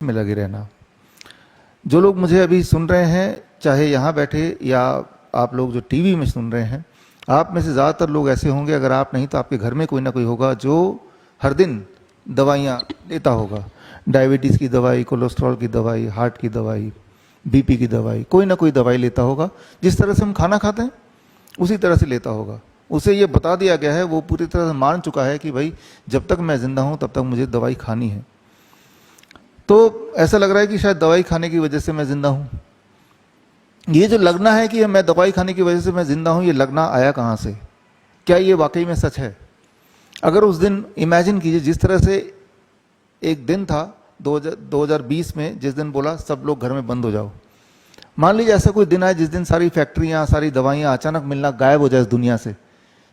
में लगे रहना। जो लोग मुझे अभी सुन रहे हैं, चाहे यहाँ बैठे या आप लोग जो टीवी में सुन रहे हैं, आप में से ज़्यादातर लोग ऐसे होंगे, अगर आप नहीं तो आपके घर में कोई ना कोई होगा जो हर दिन दवाइयाँ लेता होगा। डायबिटीज़ की दवाई, कोलेस्ट्रॉल की दवाई, हार्ट की दवाई, बीपी की दवाई, कोई ना कोई दवाई लेता होगा। जिस तरह से हम खाना खाते हैं उसी तरह से लेता होगा। उसे ये बता दिया गया है, वो पूरी तरह से मान चुका है कि भाई जब तक मैं जिंदा हूँ तब तक मुझे दवाई खानी है। तो ऐसा लग रहा है कि शायद दवाई खाने की वजह से मैं जिंदा हूँ। ये जो लगना है कि मैं दवाई खाने की वजह से मैं जिंदा हूँ, ये लगना आया कहाँ से? क्या ये वाकई में सच है? अगर उस दिन इमेजिन कीजिए, जिस तरह से एक दिन था 2020 में, जिस दिन बोला सब लोग घर में बंद हो जाओ। मान लीजिए ऐसा कोई दिन आए जिस दिन सारी फैक्ट्रियाँ, सारी दवाइयाँ अचानक मिलना गायब हो जाए इस दुनिया से,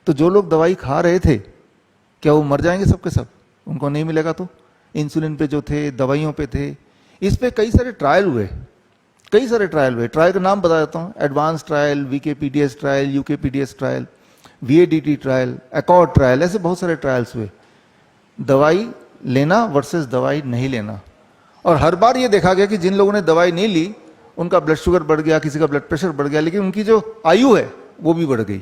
तो जो लोग दवाई खा रहे थे क्या वो मर जाएंगे सबके सब? उनको नहीं मिलेगा तो? इंसुलिन पे जो थे, दवाइयों पे थे, इस पे कई सारे ट्रायल हुए, कई सारे ट्रायल हुए। ट्रायल का नाम बता देता हूँ: ADVANCE trial, VKPDS trial, UKPDS trial, VADT trial, ACCORD trial, ऐसे बहुत सारे ट्रायल्स हुए। दवाई लेना वर्सेस दवाई नहीं लेना। और हर बार ये देखा गया कि जिन लोगों ने दवाई नहीं ली उनका ब्लड शुगर बढ़ गया, किसी का ब्लड प्रेशर बढ़ गया, लेकिन उनकी जो आयु है वो भी बढ़ गई,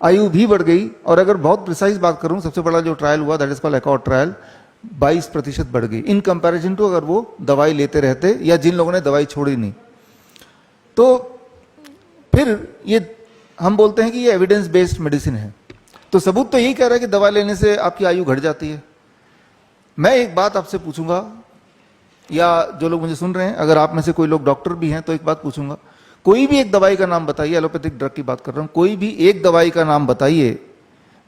आयु भी बढ़ गई। और अगर बहुत प्रिसाइज बात करूं, सबसे बड़ा जो ट्रायल हुआ, that is called accord trial, 22% बढ़ गई इन कंपैरिजन टू अगर वो दवाई लेते रहते या जिन लोगों ने दवाई छोड़ी नहीं। तो फिर ये हम बोलते हैं कि ये एविडेंस बेस्ड मेडिसिन है। तो सबूत तो यही कह रहा है कि दवा लेने से आपकी आयु घट जाती है। मैं एक बात आपसे पूछूंगा, या जो लोग मुझे सुन रहे हैं, अगर आप में से कोई लोग डॉक्टर भी हैं तो एक बात पूछूंगा, कोई भी एक दवाई का नाम बताइए, एलोपैथिक ड्रग की बात कर रहा हूं, कोई भी एक दवाई का नाम बताइए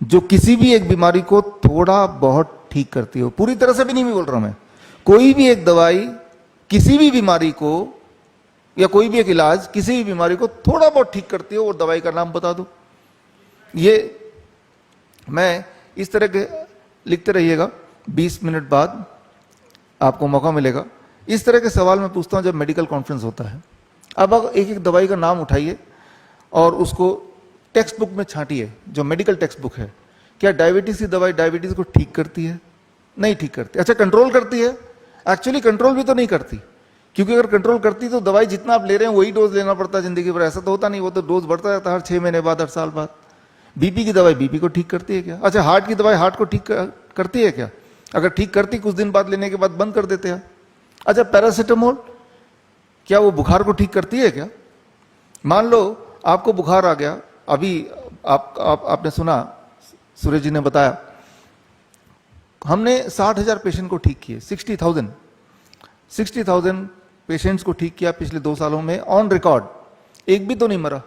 जो किसी भी एक बीमारी को थोड़ा बहुत ठीक करती हो। पूरी तरह से भी नहीं बोल रहा मैं, कोई भी एक दवाई किसी भी बीमारी को, या कोई भी एक इलाज किसी भी बीमारी को थोड़ा बहुत ठीक करती हो, और दवाई का नाम बता दो। ये मैं इस तरह के लिखते रहिएगा, 20 मिनट बाद आपको मौका मिलेगा। इस तरह के सवाल मैं पूछता हूं जब मेडिकल कॉन्फ्रेंस होता है। अब एक एक दवाई का नाम उठाइए और उसको टेक्स्ट बुक में छांटिए, जो मेडिकल टेक्स्ट बुक है। क्या डायबिटीज की दवाई डायबिटीज को ठीक करती है? नहीं ठीक करती। अच्छा, कंट्रोल करती है? एक्चुअली कंट्रोल भी तो नहीं करती, क्योंकि अगर कंट्रोल करती तो दवाई जितना आप ले रहे हैं वही डोज लेना पड़ता है जिंदगी भर। ऐसा तो होता नहीं, वो तो डोज बढ़ता रहता है हर 6 महीने बाद, हर साल बाद। बीपी की दवाई बीपी को ठीक करती है क्या? अच्छा, हार्ट की दवाई हार्ट को ठीक करती है क्या? अगर ठीक करती, कुछ दिन बाद लेने के बाद बंद कर देते हैं। अच्छा, पैरासीटामोल क्या वो बुखार को ठीक करती है क्या? मान लो आपको बुखार आ गया, अभी आपने सुना, सूरज जी ने बताया, हमने 60,000 पेशेंट को ठीक किए, 60,000 पेशेंट्स को ठीक किया पिछले 2 सालों में ऑन रिकॉर्ड, एक भी तो नहीं मरा।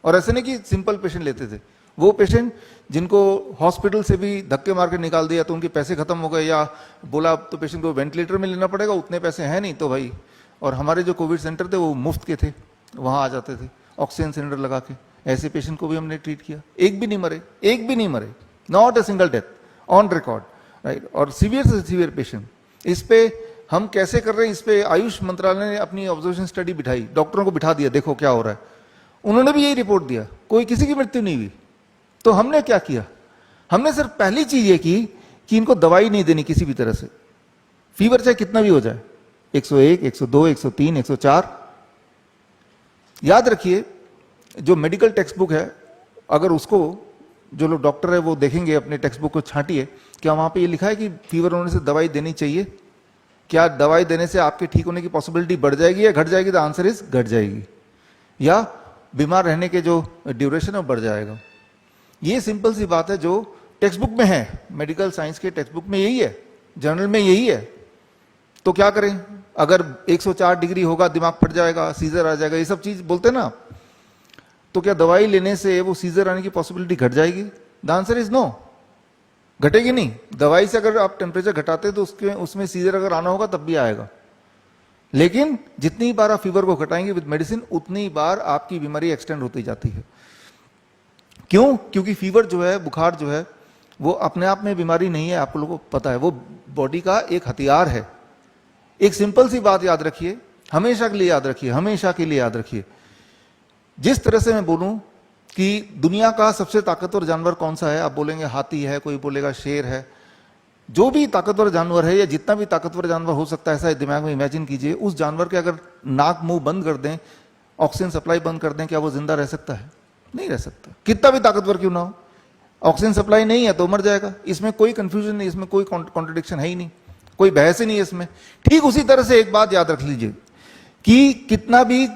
और ऐसे नहीं कि सिंपल पेशेंट लेते थे, वो पेशेंट जिनको हॉस्पिटल से भी धक्के मार के निकाल दिया तो उनके पैसे खत्म हो गए, या बोला तो पेशेंट को वेंटिलेटर में लेना पड़ेगा, उतने पैसे हैं नहीं तो भाई। और हमारे जो कोविड सेंटर थे वो मुफ्त के थे, वहां आ जाते थे ऑक्सीजन सिलेंडर लगा के। ऐसे पेशेंट को भी हमने ट्रीट किया, एक भी नहीं मरे, एक भी नहीं मरे, not a single death on record, right. और सीवियर से सीवियर पेशेंट, इस पे हम कैसे कर रहे हैं, इस पे आयुष मंत्रालय ने अपनी ऑब्जर्वेशन स्टडी बिठाई, डॉक्टरों को बिठा दिया, देखो क्या हो रहा है। उन्होंने भी यही रिपोर्ट दिया, कोई किसी की मृत्यु नहीं हुई। तो हमने क्या किया? हमने सिर्फ पहली चीज ये की कि इनको दवाई नहीं देनी किसी भी तरह से, फीवर चाहे कितना भी हो जाए, 101, 102, 103, 104। याद रखिए, जो मेडिकल टेक्स्ट बुक है, अगर उसको जो लोग डॉक्टर है वो देखेंगे, अपने टेक्स्ट बुक को छांटिए, क्या वहां पे ये लिखा है कि फीवर होने से दवाई देनी चाहिए? क्या दवाई देने से आपके ठीक होने की पॉसिबिलिटी बढ़ जाएगी या घट जाएगी? द आंसर इज घट जाएगी। या बीमार रहने के जो ड्यूरेशन है बढ़ जाएगा। ये सिंपल सी बात है जो टेक्स्ट बुक में है, मेडिकल साइंस के टेक्स्ट बुक में यही है, जर्नल में यही है। तो क्या करें? अगर 104 डिग्री होगा दिमाग फट जाएगा, सीजर आ जाएगा, ये सब चीज बोलते हैं ना, तो क्या दवाई लेने से वो सीजर आने की पॉसिबिलिटी घट जाएगी? द आंसर इज नो, घटेगी नहीं। दवाई से अगर आप टेम्परेचर घटाते तो उसमें सीजर अगर आना होगा तब भी आएगा। लेकिन जितनी बार आप फीवर को घटाएंगे विद मेडिसिन, उतनी बार आपकी बीमारी एक्सटेंड होती जाती है। क्यों? क्योंकि फीवर जो है, बुखार जो है, वो अपने आप में बीमारी नहीं है, आप लोगों को पता है, वो बॉडी का एक हथियार है। एक सिंपल सी बात याद रखिए, हमेशा के लिए याद रखिए, हमेशा के लिए याद रखिए, जिस तरह से मैं बोलूं कि दुनिया का सबसे ताकतवर जानवर कौन सा है, आप बोलेंगे हाथी है, कोई बोलेगा शेर है, जो भी ताकतवर जानवर है या जितना भी ताकतवर जानवर हो सकता है, ऐसा दिमाग में इमेजिन कीजिए, उस जानवर के अगर नाक मुंह बंद कर दें, ऑक्सीजन सप्लाई बंद कर दें, क्या वो जिंदा रह सकता है? नहीं रह सकता, कितना भी ताकतवर क्यों ना हो। ऑक्सीजन सप्लाई नहीं है तो मर जाएगा, इसमें कोई कंफ्यूजन नहीं, इसमें कोई कॉन्ट्रडिक्शन है ही नहीं, कोई बहस ही नहीं है इसमें। ठीक उसी तरह से एक बात याद रख लीजिए कि कितना भी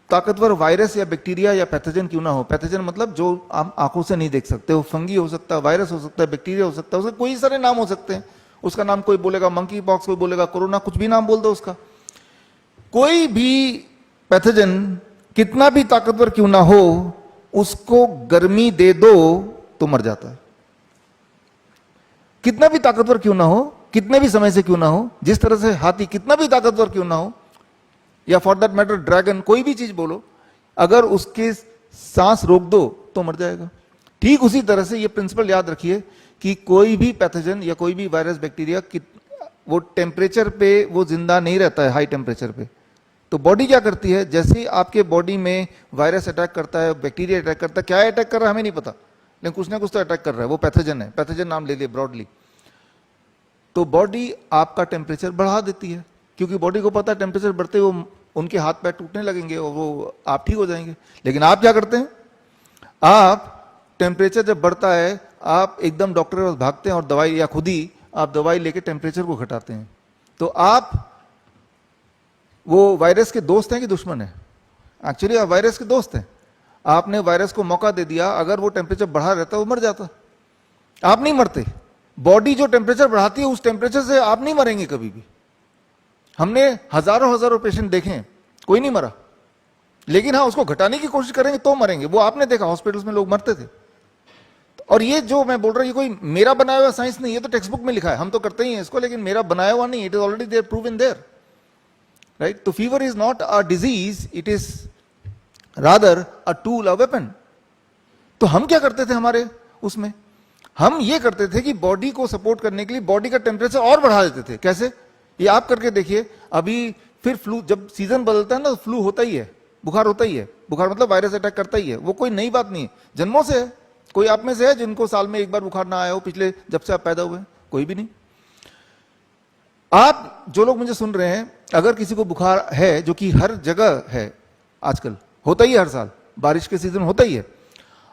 ताकतवर वायरस या बैक्टीरिया या पैथोजन क्यों ना हो, पैथोजन मतलब जो आप आंखों से नहीं देख सकते, वो फंगी हो सकता है, वायरस हो सकता है, बैक्टीरिया हो सकता है, उसके कोई सारे नाम हो सकते हैं। उसका नाम कोई बोलेगा मंकी पॉक्स, कोई बोलेगा कोरोना, कुछ भी नाम बोल दो उसका। कोई भी पैथोजन कितना भी ताकतवर क्यों ना हो, उसको गर्मी दे दो तो मर जाता है। कितना भी ताकतवर क्यों ना हो, कितने भी समय से क्यों ना हो, जिस तरह से हाथी कितना भी ताकतवर क्यों ना हो, या फॉर दैट मैटर ड्रैगन, कोई भी चीज बोलो, अगर उसके सांस रोक दो तो मर जाएगा। ठीक उसी तरह से ये प्रिंसिपल याद रखिए कि कोई भी पैथोजन या कोई भी वायरस बैक्टीरिया वो टेम्परेचर पे वो जिंदा नहीं रहता है, हाई टेम्परेचर पे। तो बॉडी क्या करती है, जैसे ही आपके बॉडी में वायरस अटैक करता है, बैक्टीरिया अटैक करता है, क्या अटैक कर रहा है हमें नहीं पता, लेकिन कुछ ना कुछ तो अटैक कर रहा है, वो पैथोजन है, पैथोजन नाम ले लिए ब्रॉडली। तो बॉडी आपका टेम्परेचर बढ़ा देती है, क्योंकि बॉडी को पता है टेम्परेचर बढ़ते वो उनके हाथ पैर टूटने लगेंगे और वो आप ठीक हो जाएंगे। लेकिन आप क्या करते हैं, आप टेम्परेचर जब बढ़ता है आप एकदम डॉक्टर के पास भागते हैं और दवाई, या खुद ही आप दवाई लेके टेम्परेचर को घटाते हैं। तो आप वो वायरस के दोस्त हैं कि दुश्मन है? एक्चुअली आप वायरस के दोस्त हैं। आपने वायरस को मौका दे दिया, अगर वो टेम्परेचर बढ़ा रहता वो मर जाता, आप नहीं मरते। बॉडी जो टेम्परेचर बढ़ाती है उस टेम्परेचर से आप नहीं मरेंगे कभी भी। हमने हजारों हजारों पेशेंट देखे हैं, कोई नहीं मरा, लेकिन हाँ उसको घटाने की कोशिश करेंगे तो मरेंगे। वो आपने देखा हॉस्पिटल्स में लोग मरते थे। और ये जो मैं बोल रहा हूं ये कोई मेरा बनाया हुआ साइंस नहीं, ये तो टेक्स्ट बुक में लिखा है, हम तो करते ही हैं इसको, लेकिन मेरा बनाया हुआ नहीं, it is already there, proven there, right. तो fever is not a disease, it is rather a tool, a weapon. तो हम क्या करते थे हमारे उसमें, हम ये करते थे कि बॉडी को सपोर्ट करने के लिए बॉडी का टेम्परेचर और बढ़ा देते थे। कैसे, ये आप करके देखिए। अभी फिर फ्लू, जब सीजन बदलता है ना, फ्लू होता ही है, बुखार होता ही है। बुखार मतलब वायरस अटैक करता ही है, वो कोई नई बात नहीं है, जन्मों से है। कोई आप में से है जिनको साल में एक बार बुखार ना आया हो पिछले, जब से आप पैदा हुए? कोई भी नहीं। आप जो लोग मुझे सुन रहे हैं, अगर किसी को बुखार है, जो कि हर जगह है आजकल, होता ही है, हर साल बारिश के सीजन होता ही है,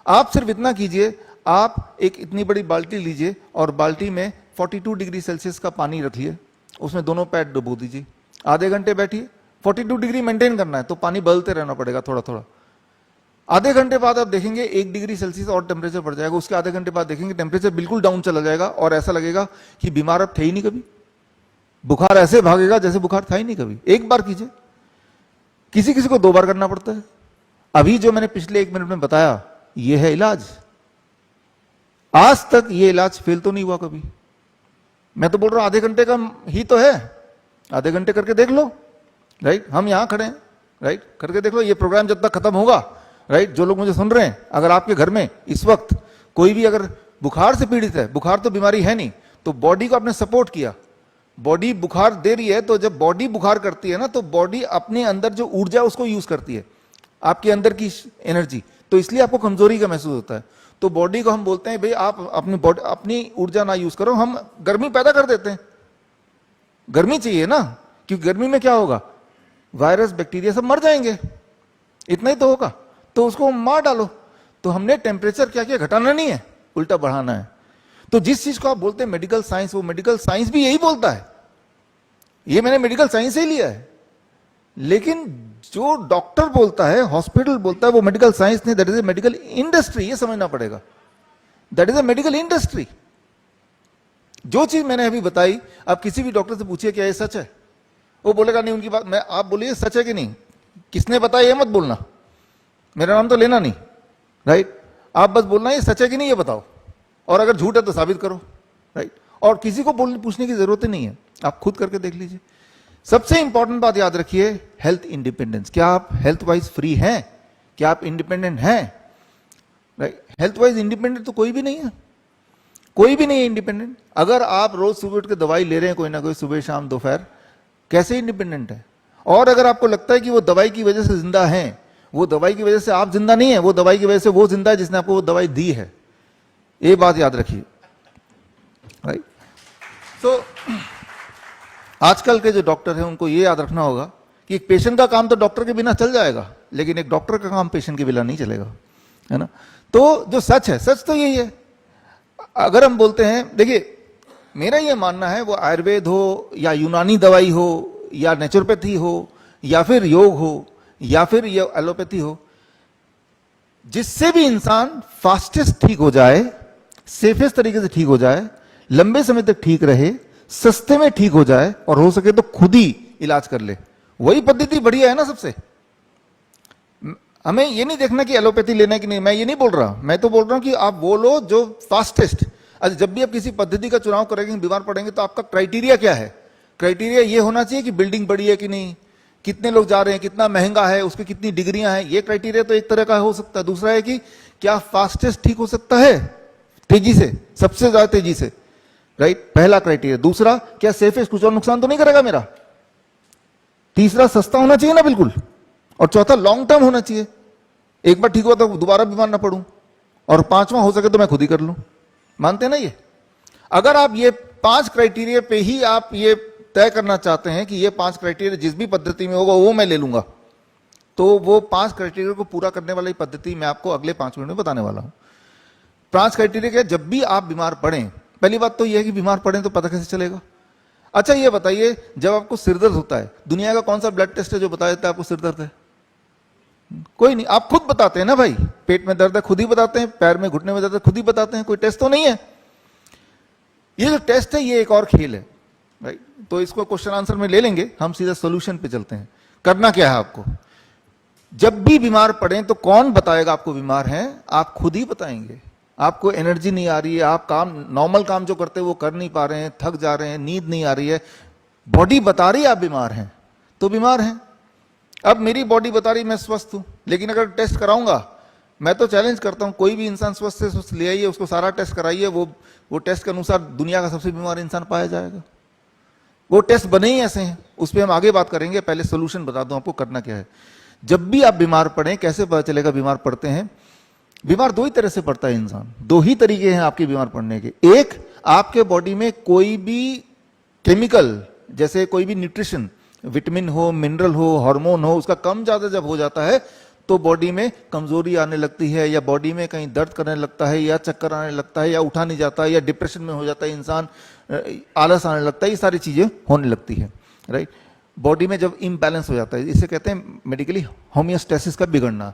आप सिर्फ इतना कीजिए, आप एक इतनी बड़ी बाल्टी लीजिए और बाल्टी में 42 डिग्री सेल्सियस का पानी रखिए, उसमें दोनों पैर डुबो दीजिए, आधे घंटे बैठिए। 42 डिग्री मेंटेन करना है तो पानी बदलते रहना पड़ेगा थोड़ा थोड़ा। आधे घंटे बाद आप देखेंगे 1 डिग्री सेल्सियस और टेम्परेचर बढ़ जाएगा। उसके आधे घंटे बाद देखेंगे टेम्परेचर बिल्कुल डाउन चला जाएगा और ऐसा लगेगा कि बीमार अब थे ही नहीं कभी। बुखार ऐसे भागेगा जैसे बुखार था ही नहीं कभी। एक बार कीजिए, किसी किसी को 2 बार करना पड़ता है। अभी जो मैंने पिछले 1 मिनट में बताया, यह है इलाज। आज तक ये इलाज फेल तो नहीं हुआ कभी। मैं तो बोल रहा हूं आधे घंटे का ही तो है, आधे घंटे करके देख लो, राइट। हम यहां खड़े हैं, राइट, करके देख लो। ये प्रोग्राम जब तक खत्म होगा, राइट, जो लोग मुझे सुन रहे हैं, अगर आपके घर में इस वक्त कोई भी अगर बुखार से पीड़ित है, बुखार तो बीमारी है नहीं, तो बॉडी को आपने सपोर्ट किया, बॉडी बुखार दे रही है, तो जब बॉडी बुखार करती है ना, तो बॉडी अपने अंदर जो ऊर्जा है उसको यूज करती है, आपके अंदर की एनर्जी, तो इसलिए आपको कमजोरी का महसूस होता है। तो बॉडी को हम बोलते हैं भाई आप अपनी ऊर्जा ना यूज करो, हम गर्मी पैदा कर देते हैं। गर्मी चाहिए ना, क्योंकि गर्मी में क्या होगा, वायरस बैक्टीरिया सब मर जाएंगे, इतना ही तो होगा, तो उसको मार डालो। तो हमने टेम्परेचर क्या किया, घटाना नहीं है, उल्टा बढ़ाना है। तो जिस चीज को आप बोलते हैं मेडिकल साइंस, वो मेडिकल साइंस भी यही बोलता है। ये मैंने मेडिकल साइंस से ही लिया है, लेकिन जो डॉक्टर बोलता है, हॉस्पिटल बोलता है, वो मेडिकल साइंस नहीं, that is a medical industry. ये समझना पड़ेगा, that is a medical industry. जो चीज मैंने अभी बताई, आप किसी भी डॉक्टर से पूछिए क्या ये सच है, वो बोलेगा नहीं उनकी बात। मैं, आप बोलिए सच है कि नहीं, किसने बताया ये मत बोलना, मेरा नाम तो लेना नहीं, राइट। आप बस बोलना ये सच है कि नहीं ये बताओ, और अगर झूठ है तो साबित करो, राइट। और किसी को पूछने की जरूरत ही नहीं है, आप खुद करके देख लीजिए। सबसे इंपॉर्टेंट बात याद रखिए, हेल्थ इंडिपेंडेंस। क्या आप हेल्थ वाइज फ्री हैं? क्या आप इंडिपेंडेंट हैं? राइट। हेल्थ वाइज इंडिपेंडेंट तो कोई भी नहीं है, कोई भी नहीं है इंडिपेंडेंट। अगर आप रोज सुबह उठ के दवाई ले रहे हैं कोई ना कोई, सुबह शाम दोपहर, कैसे इंडिपेंडेंट है? और अगर आपको लगता है कि वो दवाई की वजह से जिंदा है, वो दवाई की वजह से आप जिंदा नहीं है, वो दवाई की वजह से वो जिंदा है जिसने आपको वो दवाई दी है। ये बात याद रखिए, राइट। तो आजकल के जो डॉक्टर हैं उनको ये याद रखना होगा कि एक पेशेंट का काम तो डॉक्टर के बिना चल जाएगा, लेकिन एक डॉक्टर का काम पेशेंट के बिना नहीं चलेगा, है ना। तो जो सच है, सच तो यही है। अगर हम बोलते हैं, देखिए मेरा ये मानना है, वो आयुर्वेद हो या यूनानी दवाई हो या नेचुरोपैथी हो या फिर योग हो या फिर ये एलोपैथी हो, जिससे भी इंसान फास्टेस्ट ठीक हो जाए, सेफेस्ट तरीके से ठीक हो जाए, लंबे समय तक ठीक रहे, सस्ते में ठीक हो जाए और हो सके तो खुद ही इलाज कर ले, वही पद्धति बढ़िया है ना सबसे। हमें ये नहीं देखना कि एलोपैथी लेना है कि नहीं, मैं ये नहीं बोल रहा, मैं तो बोल रहा हूं कि आप वो लो जो फास्टेस्ट। अच्छा, जब भी आप किसी पद्धति का चुनाव करेंगे, बीमार पड़ेंगे, तो आपका क्राइटेरिया क्या है? क्राइटेरिया ये होना चाहिए कि बिल्डिंग बड़ी है कि नहीं, कितने लोग जा रहे हैं, कितना महंगा है, उसकी कितनी डिग्रियां हैं, ये क्राइटेरिया तो एक तरह का हो सकता है। दूसरा है कि क्या फास्टेस्ट ठीक हो सकता है तेजी से, सबसे ज्यादा तेजी से, राइट, पहला क्राइटेरिया। दूसरा, क्या सेफेस्ट, कुछ और नुकसान तो नहीं करेगा मेरा। तीसरा, सस्ता होना चाहिए ना बिल्कुल। और चौथा, लॉन्ग टर्म होना चाहिए, एक बार ठीक हुआ तो दोबारा बीमार ना पड़ूं। और पांचवा, हो सके तो मैं खुद ही कर लूं। मानते हैं ना ये? अगर आप ये 5 क्राइटेरिया पे ही आप ये तय करना चाहते हैं कि ये 5 क्राइटेरिया जिस भी पद्धति में होगा वो मैं ले लूंगा, तो वो 5 क्राइटेरिया को पूरा करने वाली पद्धति मैं आपको अगले 5 मिनट में बताने वाला हूं। 5 क्राइटेरिया क्या? जब भी आप बीमार पड़ें, पहली बात तो यह है कि बीमार पड़ें तो पता कैसे चलेगा। अच्छा ये बताइए, जब आपको सिरदर्द होता है, दुनिया का कौन सा ब्लड टेस्ट है जो बता देता है आपको सिरदर्द है? कोई नहीं, आप खुद बताते हैं ना भाई। पेट में दर्द है खुद ही बताते हैं, पैर में घुटने में दर्द है खुद ही बताते हैं, कोई टेस्ट तो नहीं है। ये जो टेस्ट है ये एक और खेल है, राइट। तो इसको क्वेश्चन आंसर में ले लेंगे, हम सीधा सोल्यूशन पे चलते हैं। करना क्या है आपको? जब भी बीमार पड़े तो कौन बताएगा आपको बीमार हैं? आप खुद ही बताएंगे। आपको एनर्जी नहीं आ रही है, आप काम, नॉर्मल काम जो करते हैं वो कर नहीं पा रहे हैं, थक जा रहे हैं, नींद नहीं आ रही है, बॉडी बता रही है आप बीमार हैं, तो बीमार हैं। अब मेरी बॉडी बता रही मैं स्वस्थ हूं, लेकिन अगर टेस्ट कराऊंगा, मैं तो चैलेंज करता हूं, कोई भी इंसान स्वस्थ से स्वस्थ ले आइए, उसको सारा टेस्ट कराइए, वो टेस्ट के अनुसार दुनिया का सबसे बीमार इंसान पाया जाएगा। वो टेस्ट बने ही ऐसे हैं, उस पर हम आगे बात करेंगे। पहले सोल्यूशन बता दूं आपको करना क्या है। जब भी आप बीमार पड़े, कैसे पता चलेगा बीमार पड़ते हैं? बीमार 2 ही तरह से पड़ता है इंसान, 2 ही तरीके हैं आपके बीमार पड़ने के। एक, आपके बॉडी में कोई भी केमिकल, जैसे कोई भी न्यूट्रिशन, विटामिन हो, मिनरल हो, हार्मोन हो, उसका कम ज्यादा जब हो जाता है तो बॉडी में कमजोरी आने लगती है, या बॉडी में कहीं दर्द करने लगता है, या चक्कर आने लगता है, या उठा नहीं जाता है, या डिप्रेशन में हो जाता है इंसान, आलस आने लगता है, ये सारी चीजें होने लगती है, राइट। बॉडी में जब इम्बैलेंस हो जाता है, इसे कहते हैं मेडिकली होमियोस्टेसिस का बिगड़ना।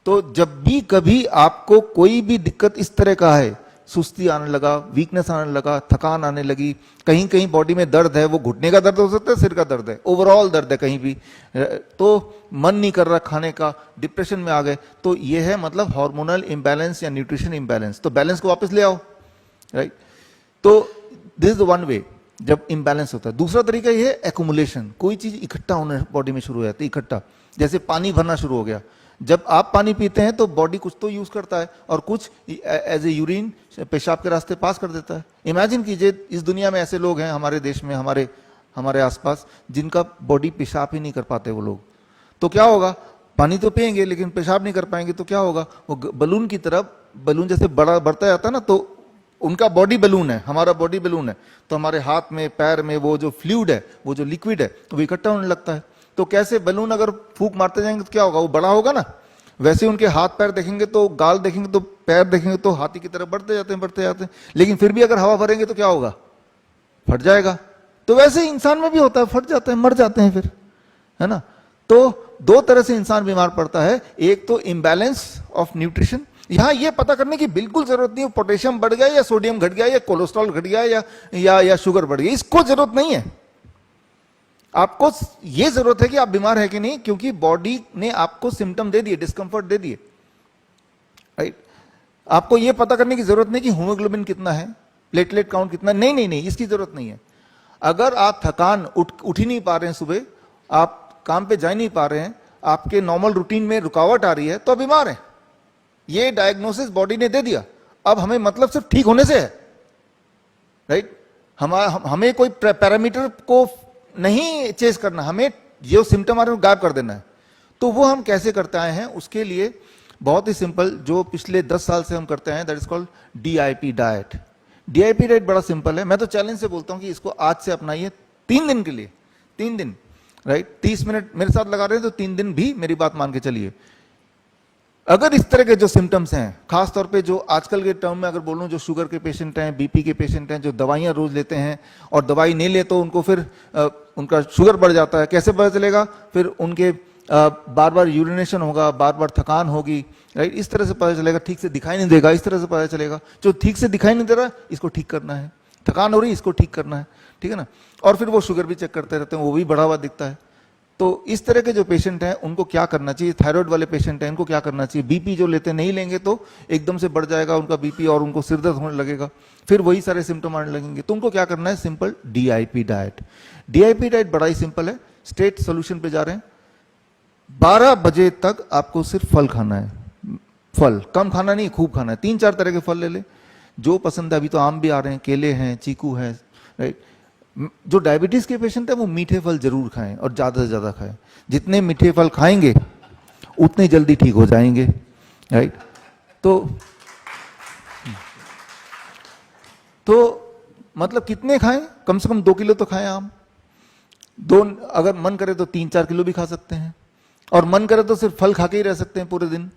तो जब भी कभी आपको कोई भी दिक्कत इस तरह का है, सुस्ती आने लगा, वीकनेस आने लगा, थकान आने लगी, कहीं कहीं बॉडी में दर्द है, वो घुटने का दर्द हो सकता है, सिर का दर्द है, ओवरऑल दर्द है कहीं भी, तो मन नहीं कर रहा खाने का, डिप्रेशन में आ गए, तो ये है मतलब हार्मोनल इंबैलेंस या न्यूट्रिशन इंबैलेंस। तो बैलेंस को वापस ले आओ, राइट। तो this is the one way जब इंबैलेंस होता है। दूसरा तरीका ये है एक्युमुलेशन, कोई चीज इकट्ठा होने बॉडी में शुरू हो जाती है, इकट्ठा, जैसे पानी भरना शुरू हो गया। जब आप पानी पीते हैं तो बॉडी कुछ तो यूज करता है और कुछ एज ए यूरिन पेशाब के रास्ते पास कर देता है। इमेजिन कीजिए इस दुनिया में ऐसे लोग हैं, हमारे देश में, हमारे आसपास, जिनका बॉडी पेशाब ही नहीं कर पाते वो लोग, तो क्या होगा? पानी तो पिएंगे लेकिन पेशाब नहीं कर पाएंगे, तो क्या होगा? वो बलून की तरफ, बलून जैसे बढ़ता जाता है ना, तो उनका बॉडी बलून है, हमारा बॉडी बलून है, तो हमारे हाथ में, पैर में वो जो फ्लूइड है, वो जो लिक्विड है, वो इकट्ठा होने लगता है। तो कैसे बलून अगर फूंक मारते जाएंगे तो क्या होगा? वो बड़ा होगा ना। वैसे उनके हाथ पैर देखेंगे तो, गाल देखेंगे तो, पैर देखेंगे तो हाथी की तरफ बढ़ते जाते हैं, लेकिन फिर भी अगर हवा भरेंगे तो क्या होगा? फट जाएगा। तो वैसे इंसान में भी होता है, फट जाते हैं, मर जाते हैं फिर, है ना। तो 2 तरह से इंसान बीमार पड़ता है। एक तो इम्बैलेंस ऑफ न्यूट्रिशन, यहां ये पता करने की बिल्कुल जरूरत नहीं है पोटेशियम बढ़ गया या सोडियम घट गया या कोलेस्ट्रॉल घट गया या शुगर बढ़ गई, इसको जरूरत नहीं है। आपको यह जरूरत है कि आप बीमार है कि नहीं, क्योंकि बॉडी ने आपको सिम्टम दे दिए, डिस्कंफर्ट दे दिए, राइट। आपको यह पता करने की जरूरत नहीं कि हीमोग्लोबिन कितना है, प्लेटलेट काउंट कितना, नहीं, इसकी जरूरत नहीं है। अगर आप थकान, उठ ही नहीं पा रहे हैं, सुबह आप काम पे जा नहीं पा रहे हैं, आपके नॉर्मल रूटीन में रुकावट आ रही है, तो बीमार है। ये डायग्नोसिस बॉडी ने दे दिया। अब हमें मतलब सिर्फ ठीक होने से है, राइट। हमें कोई पैरामीटर को नहीं चेस करना, हमें जो सिम्टम आ रहे हैं गायब कर देना है। तो वो हम कैसे करते आए हैं? उसके लिए बहुत ही सिंपल, जो पिछले 10 साल से हम करते हैं, that is called DIP diet. DIP diet बड़ा सिंपल है, मैं तो चैलेंज से बोलता हूं कि इसको आज से अपनाइए 3 दिन के लिए, 3 दिन, राइट, 30 मिनट मेरे साथ लगा रहे हैं तो 3 दिन भी मेरी बात मान के चलिए। अगर इस तरह के जो सिम्टम्स हैं, खासतौर पे जो आजकल के टर्म में अगर बोलूं, जो शुगर के पेशेंट हैं, बीपी के पेशेंट हैं, जो दवाइयां रोज लेते हैं और दवाई नहीं ले तो उनको फिर उनका शुगर बढ़ जाता है, कैसे पता चलेगा? फिर उनके बार बार यूरिनेशन होगा, बार बार थकान होगी, राइट, इस तरह से पता चलेगा। ठीक से दिखाई नहीं देगा, इस तरह से पता चलेगा। जो ठीक से दिखाई नहीं दे रहा, इसको ठीक करना है। थकान हो रही, इसको ठीक करना है, ठीक है ना। और फिर वो शुगर भी चेक करते रहते हैं, वो भी बढ़ा हुआ दिखता है। तो इस तरह के जो पेशेंट हैं उनको क्या करना चाहिए? थायराइड वाले पेशेंट हैं, इनको क्या करना चाहिए? बीपी जो लेते नहीं लेंगे तो एकदम से बढ़ जाएगा उनका बीपी और उनको सिर दर्द होने लगेगा, फिर वही सारे सिम्टम आने लगेंगे। तो उनको क्या करना है? Simple DIP diet. DIP diet बड़ा ही सिंपल है, स्ट्रेट सोल्यूशन पे जा रहे हैं। 12 बजे तक आपको सिर्फ फल खाना है। फल कम खाना नहीं, खूब खाना है। 3-4 तरह के फल ले ले, जो पसंद है। अभी तो आम भी आ रहे हैं, केले हैं, चीकू है, राइट। जो डायबिटीज के पेशेंट है वो मीठे फल जरूर खाएं और ज्यादा से ज्यादा खाएं। जितने मीठे फल खाएंगे उतने जल्दी ठीक हो जाएंगे, राइट। तो मतलब कितने खाएं? कम से कम 2 किलो तो खाएं आम। अगर मन करे तो 3-4 किलो भी खा सकते हैं, और मन करे तो सिर्फ फल खा के ही रह सकते हैं पूरे दिन।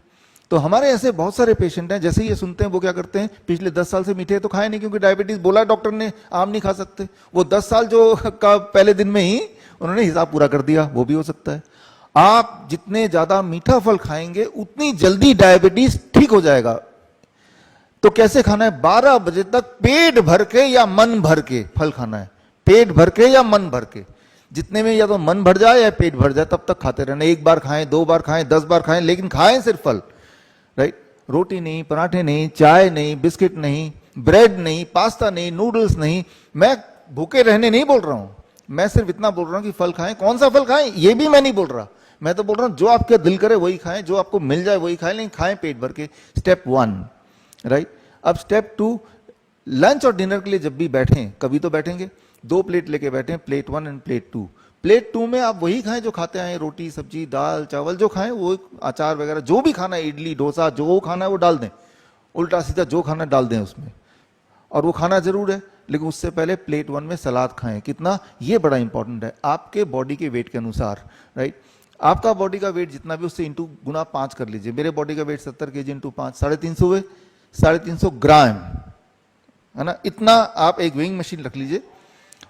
तो हमारे ऐसे बहुत सारे पेशेंट हैं, जैसे ही ये सुनते हैं वो क्या करते हैं, पिछले 10 साल से मीठे तो खाए नहीं, क्योंकि डायबिटीज बोला डॉक्टर ने आम नहीं खा सकते। वो 10 साल जो का पहले दिन में ही उन्होंने हिसाब पूरा कर दिया, वो भी हो सकता है। आप जितने ज्यादा मीठा फल खाएंगे उतनी जल्दी डायबिटीज ठीक हो जाएगा। तो कैसे खाना है? 12 बजे तक पेट भर के या मन भर के फल खाना है। पेट भर के या मन भर के, जितने में या तो मन भर जाए या पेट भर जाए तब तक खाते रहना। 1 बार खाएं, 2 बार खाएं, 10 बार खाएं, लेकिन खाएं सिर्फ फल, राइट। रोटी नहीं, पराठे नहीं, चाय नहीं, बिस्किट नहीं, ब्रेड नहीं, पास्ता नहीं, नूडल्स नहीं। मैं भूखे रहने नहीं बोल रहा हूं, मैं सिर्फ इतना बोल रहा हूं कि फल खाएं। कौन सा फल खाएं ये भी मैं नहीं बोल रहा, मैं तो बोल रहा हूं जो आपका दिल करे वही खाएं, जो आपको मिल जाए वही खाएं, लेकिन खाएं पेट भर के। Step 1, right. अब स्टेप 2, लंच और डिनर के लिए जब भी बैठें, कभी तो बैठेंगे, 2 प्लेट लेके बैठें, प्लेट 1 एंड प्लेट 2। प्लेट 2 में आप वही खाएं जो खाते आए, रोटी सब्जी दाल चावल जो खाएं, वो अचार वगैरह जो भी खाना है, इडली डोसा जो खाना है वो डाल दें, उल्टा सीधा जो खाना डाल दें उसमें, और वो खाना जरूर है। लेकिन उससे पहले प्लेट 1 में सलाद खाएं। कितना? ये बड़ा इंपॉर्टेंट है, आपके बॉडी के वेट के अनुसार, राइट। आपका बॉडी का वेट जितना भी उससे इंटू गुना 5 कर लीजिए। मेरे बॉडी का वेट 70 kg इंटू 5, 350 हुए, 350 ग्राम, है ना। इतना आप एक वेइंग मशीन रख लीजिए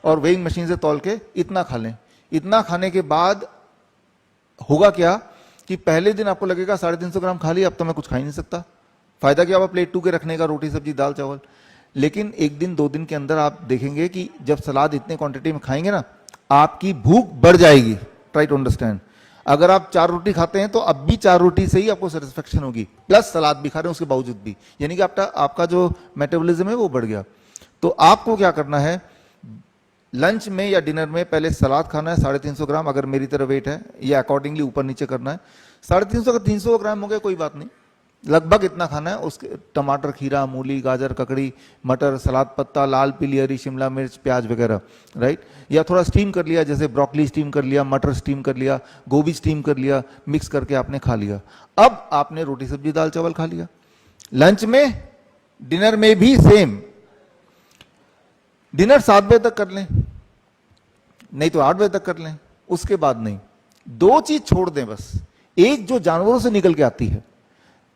और वेइंग मशीन से तौल के इतना खा लें। इतना खाने के बाद होगा क्या कि पहले दिन आपको लगेगा 350 ग्राम खा लिया, अब तो मैं कुछ खा ही नहीं सकता। फायदा क्या हुआ प्लेट 2 के रखने का, रोटी सब्जी दाल चावल। लेकिन 1 दिन 2 दिन के अंदर आप देखेंगे कि जब सलाद इतने क्वांटिटी में खाएंगे ना, आपकी भूख बढ़ जाएगी। Try to understand. अगर आप 4 रोटी खाते हैं तो अब भी 4 रोटी से ही आपको सेटिस्फेक्शन होगी, प्लस सलाद भी खा रहे हैं उसके बावजूद भी, यानी कि आपका जो मेटाबॉलिज्म है वो बढ़ गया। तो आपको क्या करना है, लंच में या डिनर में पहले सलाद खाना है 350 ग्राम, अगर मेरी तरह वेट है, या अकॉर्डिंगली ऊपर नीचे करना है। 350 अगर 300 ग्राम हो गया कोई बात नहीं, लगभग इतना खाना है। उसके टमाटर, खीरा, मूली, गाजर, ककड़ी, मटर, सलाद पत्ता, लाल पीली हरी शिमला मिर्च, प्याज वगैरह, राइट। या थोड़ा स्टीम कर लिया, जैसे ब्रोकली स्टीम कर लिया, मटर स्टीम कर लिया, गोभी स्टीम कर लिया, मिक्स करके आपने खा लिया। अब आपने रोटी सब्जी दाल चावल खा लिया। लंच में, डिनर में भी सेम। डिनर 7 बजे तक कर लें, नहीं तो 8 बजे तक कर लें, उसके बाद नहीं। 2 चीज छोड़ दें बस। एक जो जानवरों से निकल के आती है,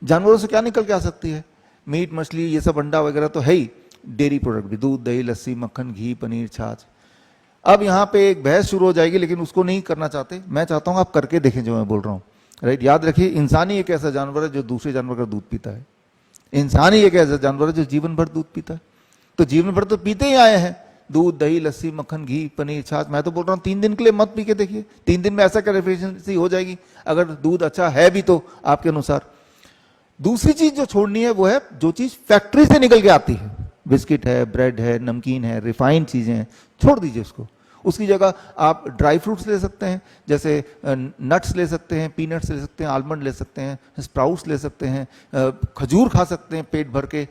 जानवरों से क्या निकल के आ सकती है? मीट मछली ये सब, अंडा वगैरह तो है ही। डेयरी प्रोडक्ट भी, दूध दही लस्सी मक्खन घी पनीर छाछ। अब यहां पे एक बहस शुरू हो जाएगी, लेकिन उसको नहीं करना चाहते। मैं चाहता हूं आप करके देखें जो मैं बोल रहा हूं, राइट। याद रखिए, इंसान ही एक ऐसा जानवर है जो दूसरे जानवर का दूध पीता है। इंसान ही एक ऐसा जानवर है जो जीवन भर दूध पीता है। तो जीवन भर तो पीते ही आए हैं, दूध दही लस्सी मक्खन घी पनीर छाछ। मैं तो बोल रहा हूं 3 दिन के लिए मत पी के देखिए, 3 दिन में ऐसा क्या डेफिशिएंसी हो जाएगी, अगर दूध अच्छा है भी तो आपके अनुसार। दूसरी चीज जो छोड़नी है वो है जो चीज फैक्ट्री से निकल के आती है, बिस्किट है, ब्रेड है, नमकीन है, रिफाइंड चीजें हैं, छोड़ दीजिए उसको। उसकी जगह आप ड्राई फ्रूट्स ले सकते हैं, जैसे नट्स ले सकते हैं, पीनट्स ले सकते हैं, आलमंड ले सकते हैं, स्प्राउट्स ले सकते हैं, खजूर खा सकते हैं पेट भर के,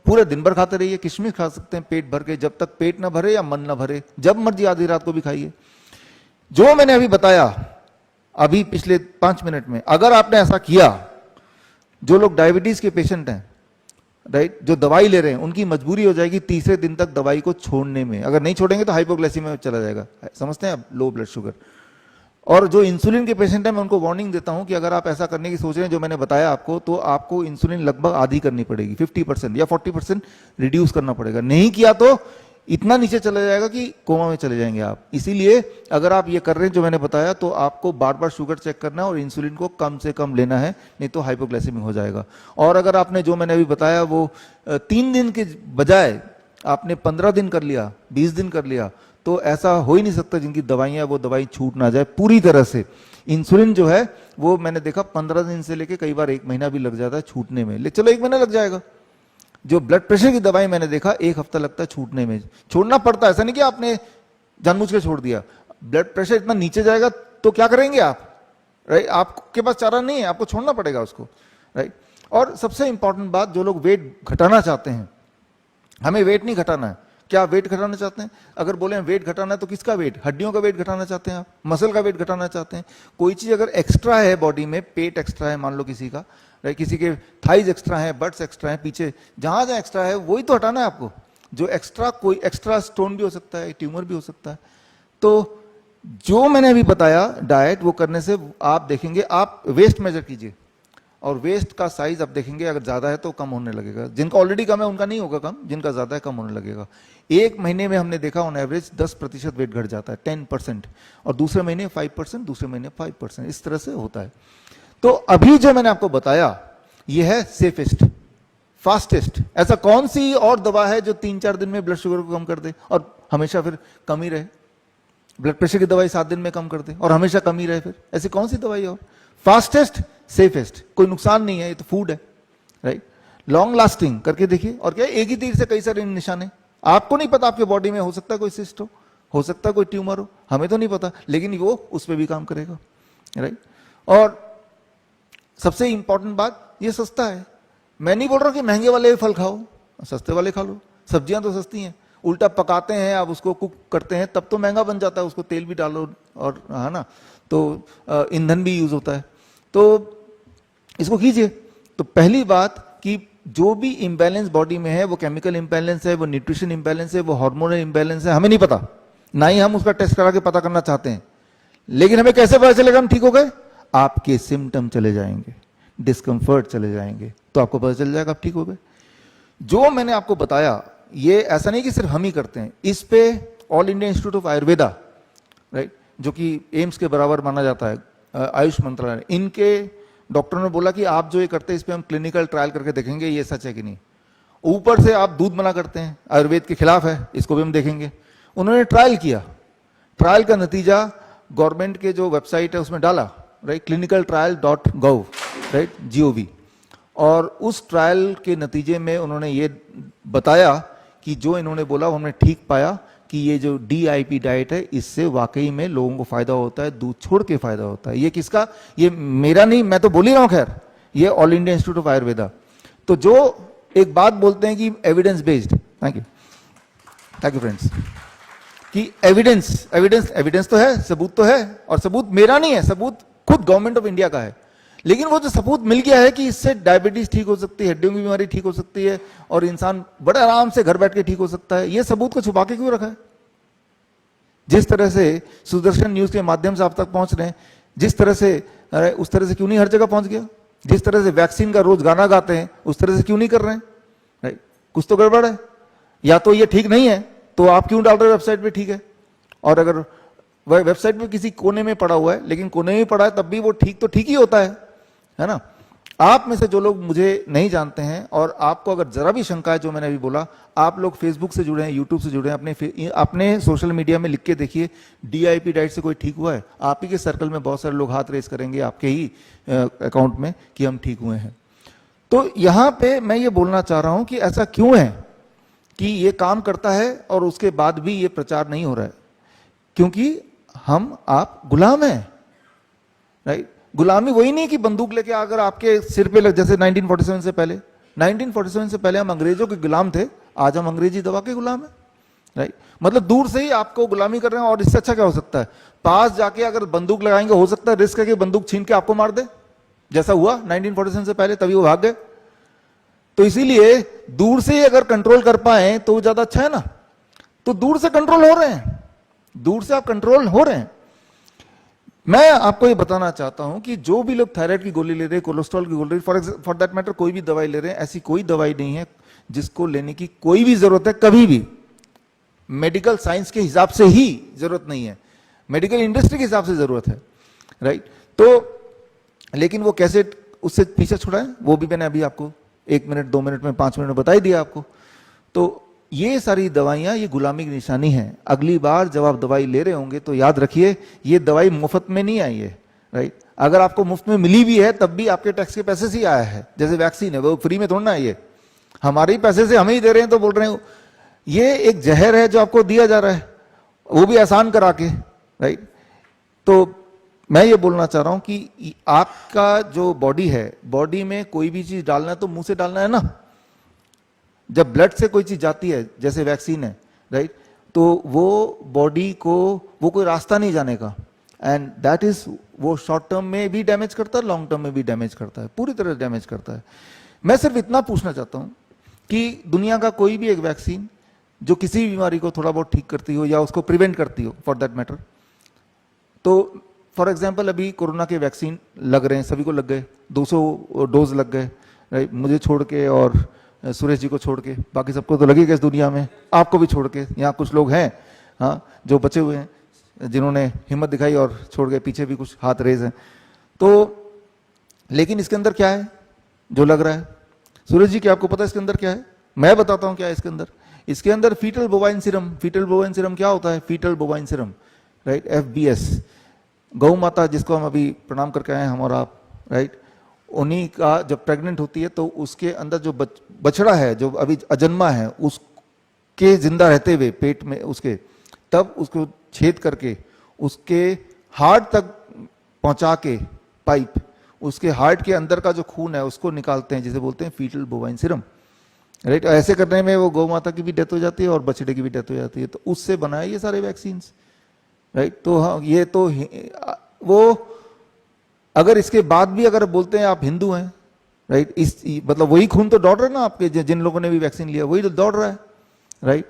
पूरे दिन भर खाते रहिए। किशमिश खा सकते हैं पेट भर के, जब तक पेट ना भरे या मन ना भरे, जब मर्जी आधी रात को भी खाइए। जो मैंने अभी बताया अभी पिछले 5 मिनट में, अगर आपने ऐसा किया, जो लोग डायबिटीज के पेशेंट हैं राइट, जो दवाई ले रहे हैं उनकी मजबूरी हो जाएगी तीसरे दिन तक दवाई को छोड़ने में। अगर नहीं छोड़ेंगे तो हाइपोग्लाइसीमिया में चला जाएगा, समझते हैं आप, लो ब्लड शुगर। और जो इंसुलिन के पेशेंट है, मैं उनको वार्निंग देता हूं कि अगर आप ऐसा करने की सोच रहे हैं जो मैंने बताया आपको, तो आपको इंसुलिन लगभग आधी करनी पड़ेगी, 50% या 40% रिड्यूस करना पड़ेगा। नहीं किया तो इतना नीचे चला जाएगा कि कोमा में चले जाएंगे आप। इसीलिए अगर आप ये कर रहे हैं जो मैंने बताया, तो आपको बार बार शुगर चेक करना है और इंसुलिन को कम से कम लेना है, नहीं तो हाइपोग्लाइसेमिक हो जाएगा। और अगर आपने जो मैंने अभी बताया वो 3 दिन के बजाय आपने 15 दिन कर लिया, 20 दिन कर लिया, तो ऐसा हो ही नहीं सकता जिनकी दवाइयां वो दवाई छूट ना जाए पूरी तरह से। इंसुलिन जो है वो मैंने देखा 15 दिन से लेके कई बार 1 महीना भी लग जाता है छूटने में, चलो 1 महीना लग जाएगा। जो ब्लड प्रेशर की दवाई मैंने देखा 1 हफ्ता लगता है छूटने में। छोड़ना पड़ता है, ऐसा नहीं कि आपने जानबूझ के छोड़ दिया। ब्लड प्रेशर इतना नीचे जाएगा तो क्या करेंगे आप, राइट, आपके पास चारा नहीं है, आपको छोड़ना पड़ेगा उसको, राइट। और सबसे इंपॉर्टेंट बात, जो लोग वेट घटाना चाहते हैं, हमें वेट नहीं घटाना है। क्या आप वेट घटाना चाहते हैं? अगर बोले वेट घटाना है तो किसका वेट? हड्डियों का वेट घटाना चाहते हैं आप, मसल का वेट घटाना चाहते हैं? कोई चीज अगर एक्स्ट्रा है बॉडी में, पेट एक्स्ट्रा है मान लो किसी का, राइट, किसी के थाइज एक्स्ट्रा है, बट्स एक्स्ट्रा है, पीछे जहां जहां एक्स्ट्रा है वही तो हटाना है आपको। जो एक्स्ट्रा, कोई एक्स्ट्रा स्टोन भी हो सकता है, ट्यूमर भी हो सकता है। तो जो मैंने अभी बताया डाइट, वो करने से आप देखेंगे, आप वेस्ट मेजर कीजिए और वेस्ट का साइज आप देखेंगे, अगर ज्यादा है तो कम होने लगेगा। जिनका ऑलरेडी कम है उनका नहीं होगा कम, जिनका ज्यादा है कम होने लगेगा। 1 महीने में हमने देखा ऑन एवरेज 10% वेट घट जाता है, 10%, और दूसरे महीने 5%, दूसरे महीने 5%, इस तरह से होता है। तो अभी जो मैंने आपको बताया ये है सेफेस्ट, फास्टेस्ट। ऐसा कौन सी और दवा है जो 3-4 दिन में ब्लड शुगर को कम कर दे और हमेशा फिर कम ही रहे? ब्लड प्रेशर की दवाई 7 दिन में कम कर दे और हमेशा कम ही रहे, फिर ऐसी कौन सी दवाई और? फास्टेस्ट, सेफेस्ट, कोई नुकसान नहीं है, ये तो फूड है, राइट। लॉन्ग लास्टिंग करके देखिए, और क्या, एक ही तीर से कई सारे निशाने। आपको नहीं पता आपके बॉडी में हो सकता है कोई सिस्ट हो सकता है कोई ट्यूमर हो, हमें तो नहीं पता, लेकिन वो उस पर भी काम करेगा, राइट। और सबसे इंपॉर्टेंट बात, ये सस्ता है। मैं नहीं बोल रहा कि महंगे वाले फल खाओ, सस्ते वाले खा लो। सब्जियां तो सस्ती हैं, उल्टा पकाते हैं आप उसको, कुक करते हैं, तब तो महंगा बन जाता है, उसको तेल भी डालो और, है ना, तो ईंधन भी यूज होता है। तो इसको कीजिए। तो पहली बात कि जो भी इंबैलेंस बॉडी में है, वो केमिकल इंबैलेंस है, वो न्यूट्रिशन इंबैलेंस है, वो हार्मोनल इंबैलेंस है, हमें नहीं पता, ना ही हम उसका टेस्ट करा के पता करना चाहते हैं। लेकिन हमें कैसे पता चलेगा हम ठीक हो गए? आपके सिम्टम चले जाएंगे, डिस्कंफर्ट चले जाएंगे, तो आपको पता चल जाएगा आप ठीक हो गए। जो मैंने आपको बताया, ये ऐसा नहीं कि सिर्फ हम ही करते हैं, इस पे all India institute of Ayurveda, right, जो कि एम्स के बराबर माना जाता है, आयुष मंत्रालय, इनके डॉक्टरों ने बोला कि आप जो ये करते हैं इस पे हम क्लिनिकल ट्रायल करके देखेंगे ये सच है कि नहीं। ऊपर से आप दूध मना करते हैं, आयुर्वेद के खिलाफ है, इसको भी हम देखेंगे। उन्होंने ट्रायल किया, ट्रायल का नतीजा गवर्नमेंट के जो वेबसाइट है उसमें डाला, राइट, clinicaltrial.gov, राइट, GOV। और उस ट्रायल के नतीजे में उन्होंने ये बताया कि जो इन्होंने बोला वो हमने ठीक पाया कि ये जो DIP डाइट है, इससे वाकई में लोगों को फायदा होता है, दूध छोड़ के फायदा होता है। ये किसका? ये मेरा नहीं, मैं तो बोल ही रहा हूं, खैर ये all India institute of Ayurveda. तो जो एक बात बोलते हैं कि evidence based, thank you friends, कि एविडेंस एविडेंस एविडेंस तो है, सबूत तो है, और सबूत मेरा नहीं है, सबूत खुद गवर्नमेंट ऑफ इंडिया का है। लेकिन वो जो सबूत मिल गया है कि इससे डायबिटीज ठीक हो सकती है, हड्डियों की बीमारी ठीक हो सकती है, और इंसान बड़े आराम से घर बैठ के ठीक हो सकता है, ये सबूत को छुपा के क्यों रखा है? जिस तरह से सुदर्शन न्यूज के माध्यम से आप तक पहुंच रहे हैं, जिस तरह से, अरे उस तरह से क्यों नहीं हर जगह पहुंच गया? जिस तरह से वैक्सीन का रोज गाना गाते हैं, उस तरह से क्यों नहीं कर रहे हैं? राइट, कुछ तो गड़बड़ है। या तो ये ठीक नहीं है तो आप क्यों डाल रहे हो वेबसाइट पे ठीक है? और अगर वह वेबसाइट पे किसी कोने में पड़ा हुआ है, लेकिन कोने में पड़ा है तब भी वो ठीक ही होता है ना? आप में से जो लोग मुझे नहीं जानते हैं और आपको अगर जरा भी शंका है जो मैंने अभी बोला, आप लोग फेसबुक से जुड़े हैं, यूट्यूब से जुड़े हैं, अपने सोशल मीडिया में लिख के देखिए DIP डाइट से कोई ठीक हुआ है। आप ही के सर्कल में बहुत सारे लोग हाथ रेस करेंगे आपके ही अकाउंट में कि हम ठीक हुए हैं। तो यहां पे मैं ये बोलना चाह रहा हूं कि ऐसा क्यों है कि ये काम करता है और उसके बाद भी ये प्रचार नहीं हो रहा है? क्योंकि हम आप गुलाम हैं, राइट। गुलामी वही नहीं कि बंदूक लेके अगर आपके सिर पे लग, जैसे 1947 से पहले हम अंग्रेजों के गुलाम थे, आज हम अंग्रेजी दवा के गुलाम हैं, राइट। मतलब दूर से ही आपको गुलामी कर रहे हैं, और इससे अच्छा क्या हो सकता है? पास जाके अगर बंदूक लगाएंगे, हो सकता है रिस्क है कि बंदूक छीन के आपको मार दे, जैसा हुआ 1947 से पहले, तभी वो भाग गए। तो इसीलिए दूर से ही अगर कंट्रोल कर पाए तो ज्यादा अच्छा है ना। तो दूर से कंट्रोल हो रहे हैं, दूर से आप कंट्रोल हो रहे हैं। मैं आपको ये बताना चाहता हूं कि जो भी लोग थायराइड की गोली ले रहे हैं, कोलेस्ट्रॉल की गोली, फॉर दैट मैटर कोई भी दवाई ले रहे हैं, ऐसी कोई दवाई नहीं है जिसको लेने की कोई भी जरूरत है कभी भी। मेडिकल साइंस के हिसाब से ही जरूरत नहीं है, मेडिकल इंडस्ट्री के हिसाब से जरूरत है, राइट। तो लेकिन वो कैसे उससे पीछे छुड़ाए, वो भी मैंने अभी आपको 1 मिनट 2 मिनट में 5 मिनट में बता ही दिया आपको। तो ये सारी दवाइयां, ये गुलामी की निशानी है। अगली बार जब आप दवाई ले रहे होंगे तो याद रखिए ये दवाई मुफ्त में नहीं आई है, राइट। अगर आपको मुफ्त में मिली भी है तब भी आपके टैक्स के पैसे से ही आया है। जैसे वैक्सीन है वो फ्री में थोड़ा ना है, ये हमारे ही पैसे से हमें ही दे रहे हैं, तो बोल रहे हैं ये एक जहर है जो आपको दिया जा रहा है, वो भी आसान करा के, राइट। तो मैं ये बोलना चाह रहा हूं कि आपका जो बॉडी है, बॉडी में कोई भी चीज डालना है तो मुंह से डालना है ना। जब ब्लड से कोई चीज जाती है जैसे वैक्सीन है, राइट, तो वो बॉडी को वो कोई रास्ता नहीं जाने का, एंड दैट इज वो शॉर्ट टर्म में भी डैमेज करता है, लॉन्ग टर्म में भी डैमेज करता है, पूरी तरह डैमेज करता है। मैं सिर्फ इतना पूछना चाहता हूं कि दुनिया का कोई भी एक वैक्सीन जो किसी बीमारी को थोड़ा बहुत ठीक करती हो या उसको प्रिवेंट करती हो फॉर दैट मैटर, तो फॉर एग्जाम्पल अभी कोरोना के वैक्सीन लग रहे हैं, सभी को लग गए, 200 डोज लग गए, राइट, मुझे छोड़ के और सुरेश जी को छोड़ के, बाकी सबको तो लगेगा इस दुनिया में, आपको भी छोड़ के। यहाँ कुछ लोग हैं हाँ जो बचे हुए हैं जिन्होंने हिम्मत दिखाई और छोड़ गए, पीछे भी कुछ हाथ रेज हैं। तो लेकिन इसके अंदर क्या है जो लग रहा है, सुरेश जी क्या आपको पता है इसके अंदर क्या है? मैं बताता हूँ क्या है इसके अंदर। इसके अंदर fetal bovine serum. Fetal bovine serum क्या होता है? Fetal bovine serum, right, FBS। गौ माता जिसको हम अभी प्रणाम करके आए हम और आप, राइट, उन्हीं का जब प्रेग्नेंट होती है तो उसके अंदर जो बछड़ा है जो अभी अजन्मा है उसके जिंदा रहते हुए पेट में उसके, तब उसको छेद करके उसके हार्ट तक पहुंचा के पाइप, उसके हार्ट के अंदर का जो खून है उसको निकालते हैं, जिसे बोलते हैं फीटल बोवाइन सीरम, राइट। ऐसे करने में वो गौ माता की भी डेथ हो जाती है और बछड़े की भी डेथ हो जाती है। तो उससे बनाए ये सारे वैक्सीन, राइट। तो हाँ ये तो वो अगर इसके बाद भी अगर बोलते हैं आप हिंदू हैं, राइट, इस मतलब वही खून तो दौड़ रहा है ना आपके, जिन लोगों ने भी वैक्सीन लिया वही तो दौड़ रहा है, राइट।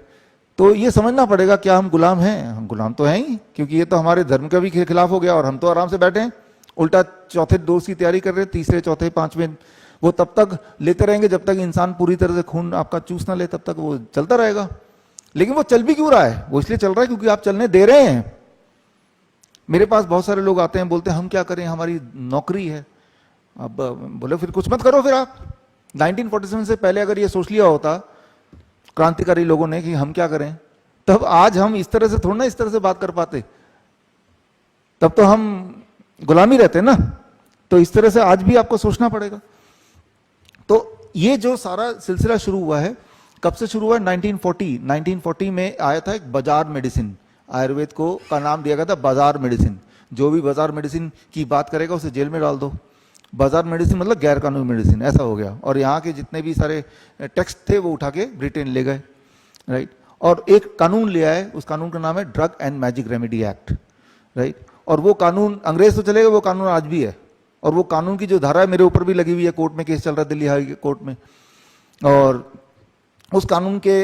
तो ये समझना पड़ेगा क्या हम गुलाम हैं? हम गुलाम तो हैं ही, क्योंकि ये तो हमारे धर्म का भी खिलाफ हो गया और हम तो आराम से बैठे हैं, उल्टा चौथे डोज की तैयारी कर रहे हैं, तीसरे चौथे पांचवें वो तब तक लेते रहेंगे जब तक इंसान पूरी तरह से खून आपका चूस ना ले, तब तक वो चलता रहेगा। लेकिन वो चल भी क्यों रहा है? वो इसलिए चल रहा है क्योंकि आप चलने दे रहे हैं। मेरे पास बहुत सारे लोग आते हैं, बोलते हैं हम क्या करें, हमारी नौकरी है। अब बोले फिर कुछ मत करो फिर आप। 1947 से पहले अगर ये सोच लिया होता क्रांतिकारी लोगों ने कि हम क्या करें, तब आज हम इस तरह से थोड़ा ना इस तरह से बात कर पाते, तब तो हम गुलामी रहते ना। तो इस तरह से आज भी आपको सोचना पड़ेगा। तो ये जो सारा सिलसिला शुरू हुआ है, कब से शुरू हुआ है? 1940 में आया था एक बाजार मेडिसिन। आयुर्वेद को का नाम दिया गया था बाजार मेडिसिन। जो भी बाजार मेडिसिन की बात करेगा उसे जेल में डाल दो। बाजार मेडिसिन मतलब गैर कानूनी मेडिसिन, ऐसा हो गया। और यहाँ के जितने भी सारे टेक्स्ट थे वो उठा के ब्रिटेन ले गए, राइट। और एक कानून ले आए, उस कानून का नाम है drug and magic remedy act, right. और वो कानून अंग्रेज तो चले गए, वो कानून आज भी है। और वो कानून की जो धारा है मेरे ऊपर भी लगी हुई है, कोर्ट में केस चल रहा है दिल्ली हाई कोर्ट में। और उस कानून के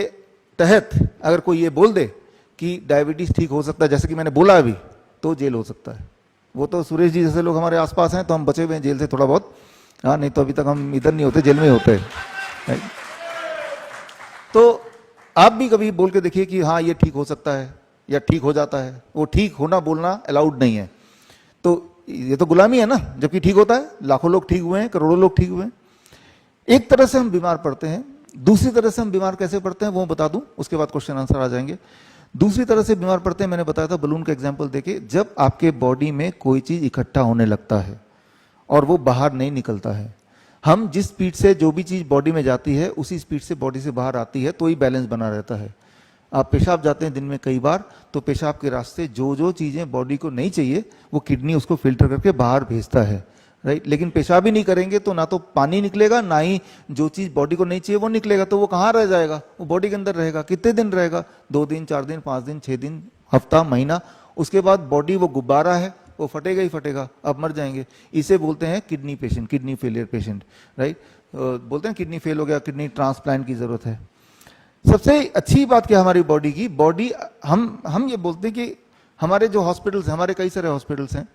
तहत अगर कोई ये बोल दे कि डायबिटीज ठीक हो सकता है, जैसे कि मैंने बोला अभी, तो जेल हो सकता है। वो तो सुरेश जी जैसे लोग हमारे आसपास हैं तो हम बचे हुए हैं जेल से थोड़ा बहुत, हाँ, नहीं तो अभी तक हम इधर नहीं होते, जेल में होते हैं। तो आप भी कभी बोल के देखिए कि हाँ ये ठीक हो सकता है या ठीक हो जाता है। वो ठीक होना बोलना अलाउड नहीं है। तो ये तो गुलामी है ना, जबकि ठीक होता है। लाखों लोग ठीक हुए हैं, करोड़ों लोग ठीक हुए हैं। एक तरह से हम बीमार पड़ते हैं, दूसरी तरह से हम बीमार कैसे पड़ते हैं वो बता दूं, उसके बाद क्वेश्चन आंसर आ जाएंगे। दूसरी तरह से बीमार पड़ते हैं, मैंने बताया था बलून का एग्जांपल देके, जब आपके बॉडी में कोई चीज इकट्ठा होने लगता है और वो बाहर नहीं निकलता है। हम जिस स्पीड से जो भी चीज बॉडी में जाती है उसी स्पीड से बॉडी से बाहर आती है, तो ही बैलेंस बना रहता है। आप पेशाब जाते हैं दिन में कई बार, तो पेशाब के रास्ते जो जो चीजें बॉडी को नहीं चाहिए वो किडनी उसको फिल्टर करके बाहर भेजता है, राइट। लेकिन पेशाब ही नहीं करेंगे तो ना तो पानी निकलेगा, ना ही जो चीज बॉडी को नहीं चाहिए वो निकलेगा। तो वो कहाँ रह जाएगा? वो बॉडी के अंदर रहेगा। कितने दिन रहेगा? 2 दिन, 4 दिन, 5 दिन, 6 दिन, हफ्ता, महीना। उसके बाद बॉडी वो गुब्बारा है, वो फटेगा ही फटेगा, अब मर जाएंगे। इसे बोलते हैं kidney patient, kidney failure patient, right. बोलते हैं किडनी फेल हो गया, किडनी ट्रांसप्लांट की जरूरत है। सबसे अच्छी बात क्या हमारी बॉडी की, बॉडी हम ये बोलते हैं कि हमारे जो हॉस्पिटल्स हैं, हमारे कई सारे हॉस्पिटल्स हैं,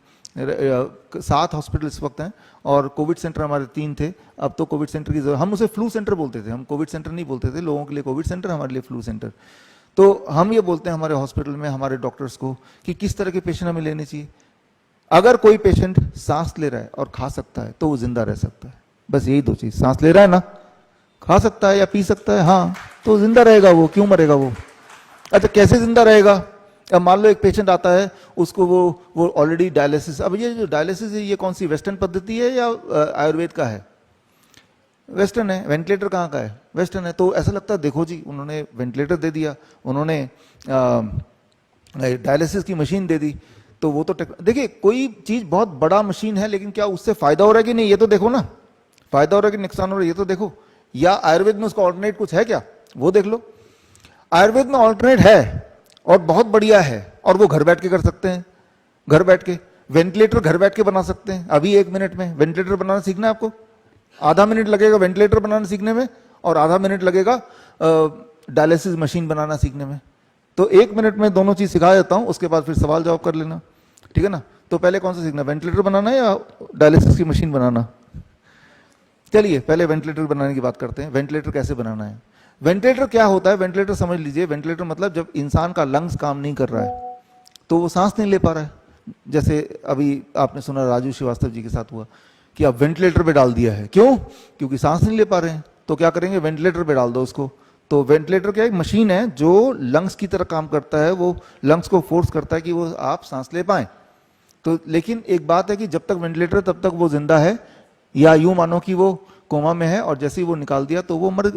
7 हॉस्पिटल इस वक्त हैं, और कोविड सेंटर हमारे 3 थे। अब तो कोविड सेंटर की जरूरत, हम उसे फ्लू सेंटर बोलते थे, हम कोविड सेंटर नहीं बोलते थे, लोगों के लिए कोविड सेंटर, हमारे लिए फ्लू सेंटर। तो हम ये बोलते हैं हमारे हॉस्पिटल में हमारे डॉक्टर्स को कि किस तरह के पेशेंट हमें लेने चाहिए। अगर कोई पेशेंट सांस ले रहा है और खा सकता है तो वो जिंदा रह सकता है, बस यही 2 चीज, सांस ले रहा है ना, खा सकता है या पी सकता है, हाँ, तो जिंदा रहेगा वो, क्यों मरेगा वो। अच्छा, कैसे जिंदा रहेगा? अब मान लो एक पेशेंट आता है, उसको वो ऑलरेडी डायलिसिस, अब ये जो डायलिसिस है ये कौन सी वेस्टर्न पद्धति है या आयुर्वेद का है? वेस्टर्न है। वेंटिलेटर कहाँ का है? वेस्टर्न है। तो ऐसा लगता है देखो जी, उन्होंने वेंटिलेटर दे दिया, उन्होंने डायलिसिस की मशीन दे दी, तो वो तो देखिए कोई चीज बहुत बड़ा मशीन है, लेकिन क्या उससे फायदा हो रहा है कि नहीं, ये तो देखो ना, फायदा हो रहा है कि नुकसान हो रहा है ये तो देखो। या आयुर्वेद में उसका ऑल्टरनेट कुछ है क्या, वो देख लो। आयुर्वेद में ऑल्टरनेट है और बहुत बढ़िया है, और वो घर बैठ के कर सकते हैं। घर बैठ के वेंटिलेटर घर बैठ के बना सकते हैं। अभी 1 मिनट में वेंटिलेटर बनाना सीखना है आपको, आधा मिनट लगेगा वेंटिलेटर बनाना सीखने में, और आधा मिनट लगेगा डायलिसिस मशीन बनाना सीखने में। तो 1 मिनट में दोनों चीज सिखा देता हूं, उसके बाद फिर सवाल जवाब कर लेना, ठीक है ना। तो पहले कौन सा सीखना, वेंटिलेटर बनाना या डायलिसिस की मशीन बनाना? चलिए पहले वेंटिलेटर बनाने की बात करते हैं। वेंटिलेटर कैसे बनाना है? वेंटिलेटर क्या होता है? वेंटिलेटर समझ लीजिए, वेंटिलेटर मतलब जब इंसान का लंग्स काम नहीं कर रहा है तो वो सांस नहीं ले पा रहा है। जैसे अभी आपने सुना राजू श्रीवास्तव जी के साथ हुआ कि आप वेंटिलेटर पे डाल दिया है, क्यों? क्योंकि सांस नहीं ले पा रहे हैं। तो क्या करेंगे, वेंटिलेटर पे डाल दो उसको। तो वेंटिलेटर क्या, एक मशीन है जो लंग्स की तरह काम करता है, वो लंग्स को फोर्स करता है कि वो आप सांस ले पाए। तो लेकिन एक बात है कि जब तक वेंटिलेटर तब तक वो जिंदा है, या यूं मानो कि वो कोमा में है, और जैसे ही वो निकाल दिया तो वो मर,